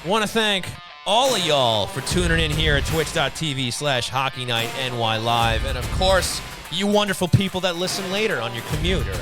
want to thank all of y'all for tuning in here at twitch.tv/HockeyNightNY Live. And, of course, you wonderful people that listen later on your commute or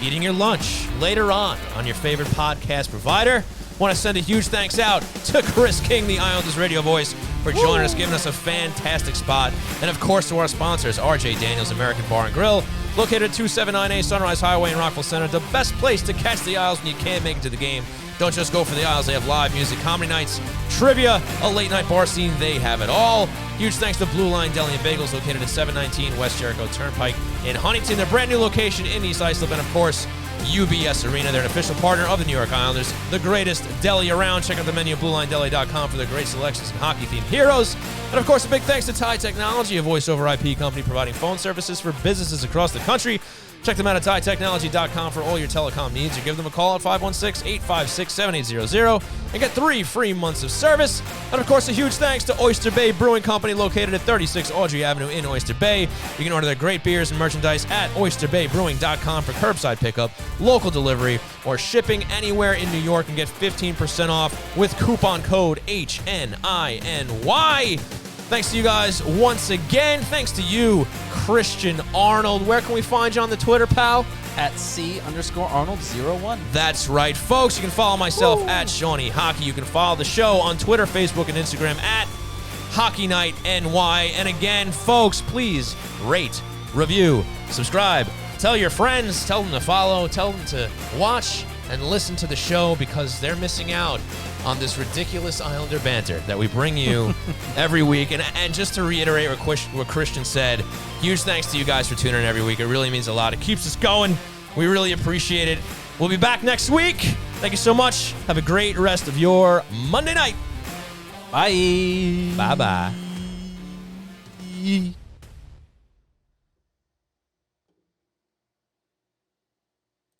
eating your lunch later on your favorite podcast provider. Want to send a huge thanks out to Chris King, the Islanders radio voice, for joining us, giving us a fantastic spot. And, of course, to our sponsors, RJ Daniels American Bar and Grill, located at 279A Sunrise Highway in Rockville Center, the best place to catch the Isles when you can't make it to the game. Don't just go for the Isles. They have live music, comedy nights, trivia, a late-night bar scene. They have it all. Huge thanks to Blue Line Deli and Bagels, located at 719 West Jericho Turnpike in Huntington, their brand new location in East Islip. And, of course, UBS Arena. They're an official partner of the New York Islanders, the greatest deli around. Check out the menu at BlueLineDeli.com for their great selections and hockey-themed heroes. And, of course, a big thanks to Ty Technology, a voice-over IP company providing phone services for businesses across the country. Check them out at TyTechnology.com for all your telecom needs, or give them a call at 516-856-7800 and get 3 free months of service. And, of course, a huge thanks to Oyster Bay Brewing Company, located at 36 Audrey Avenue in Oyster Bay. You can order their great beers and merchandise at oysterbaybrewing.com for curbside pickup, local delivery, or shipping anywhere in New York, and get 15% off with coupon code HNINY. Thanks to you guys once again. Thanks to you, Christian Arnold. Where can we find you on the Twitter, pal?
At C_Arnold01.
That's right, folks. You can follow myself at Shawnee Hockey. You can follow the show on Twitter, Facebook, and Instagram at Hockey Night NY. And again, folks, please rate, review, subscribe. Tell your friends, tell them to follow, tell them to watch and listen to the show, because they're missing out on this ridiculous Islander banter that we bring you every week. And just to reiterate what Christian said, huge thanks to you guys for tuning in every week. It really means a lot. It keeps us going. We really appreciate it. We'll be back next week. Thank you so much. Have a great rest of your Monday night.
Bye.
Bye-bye.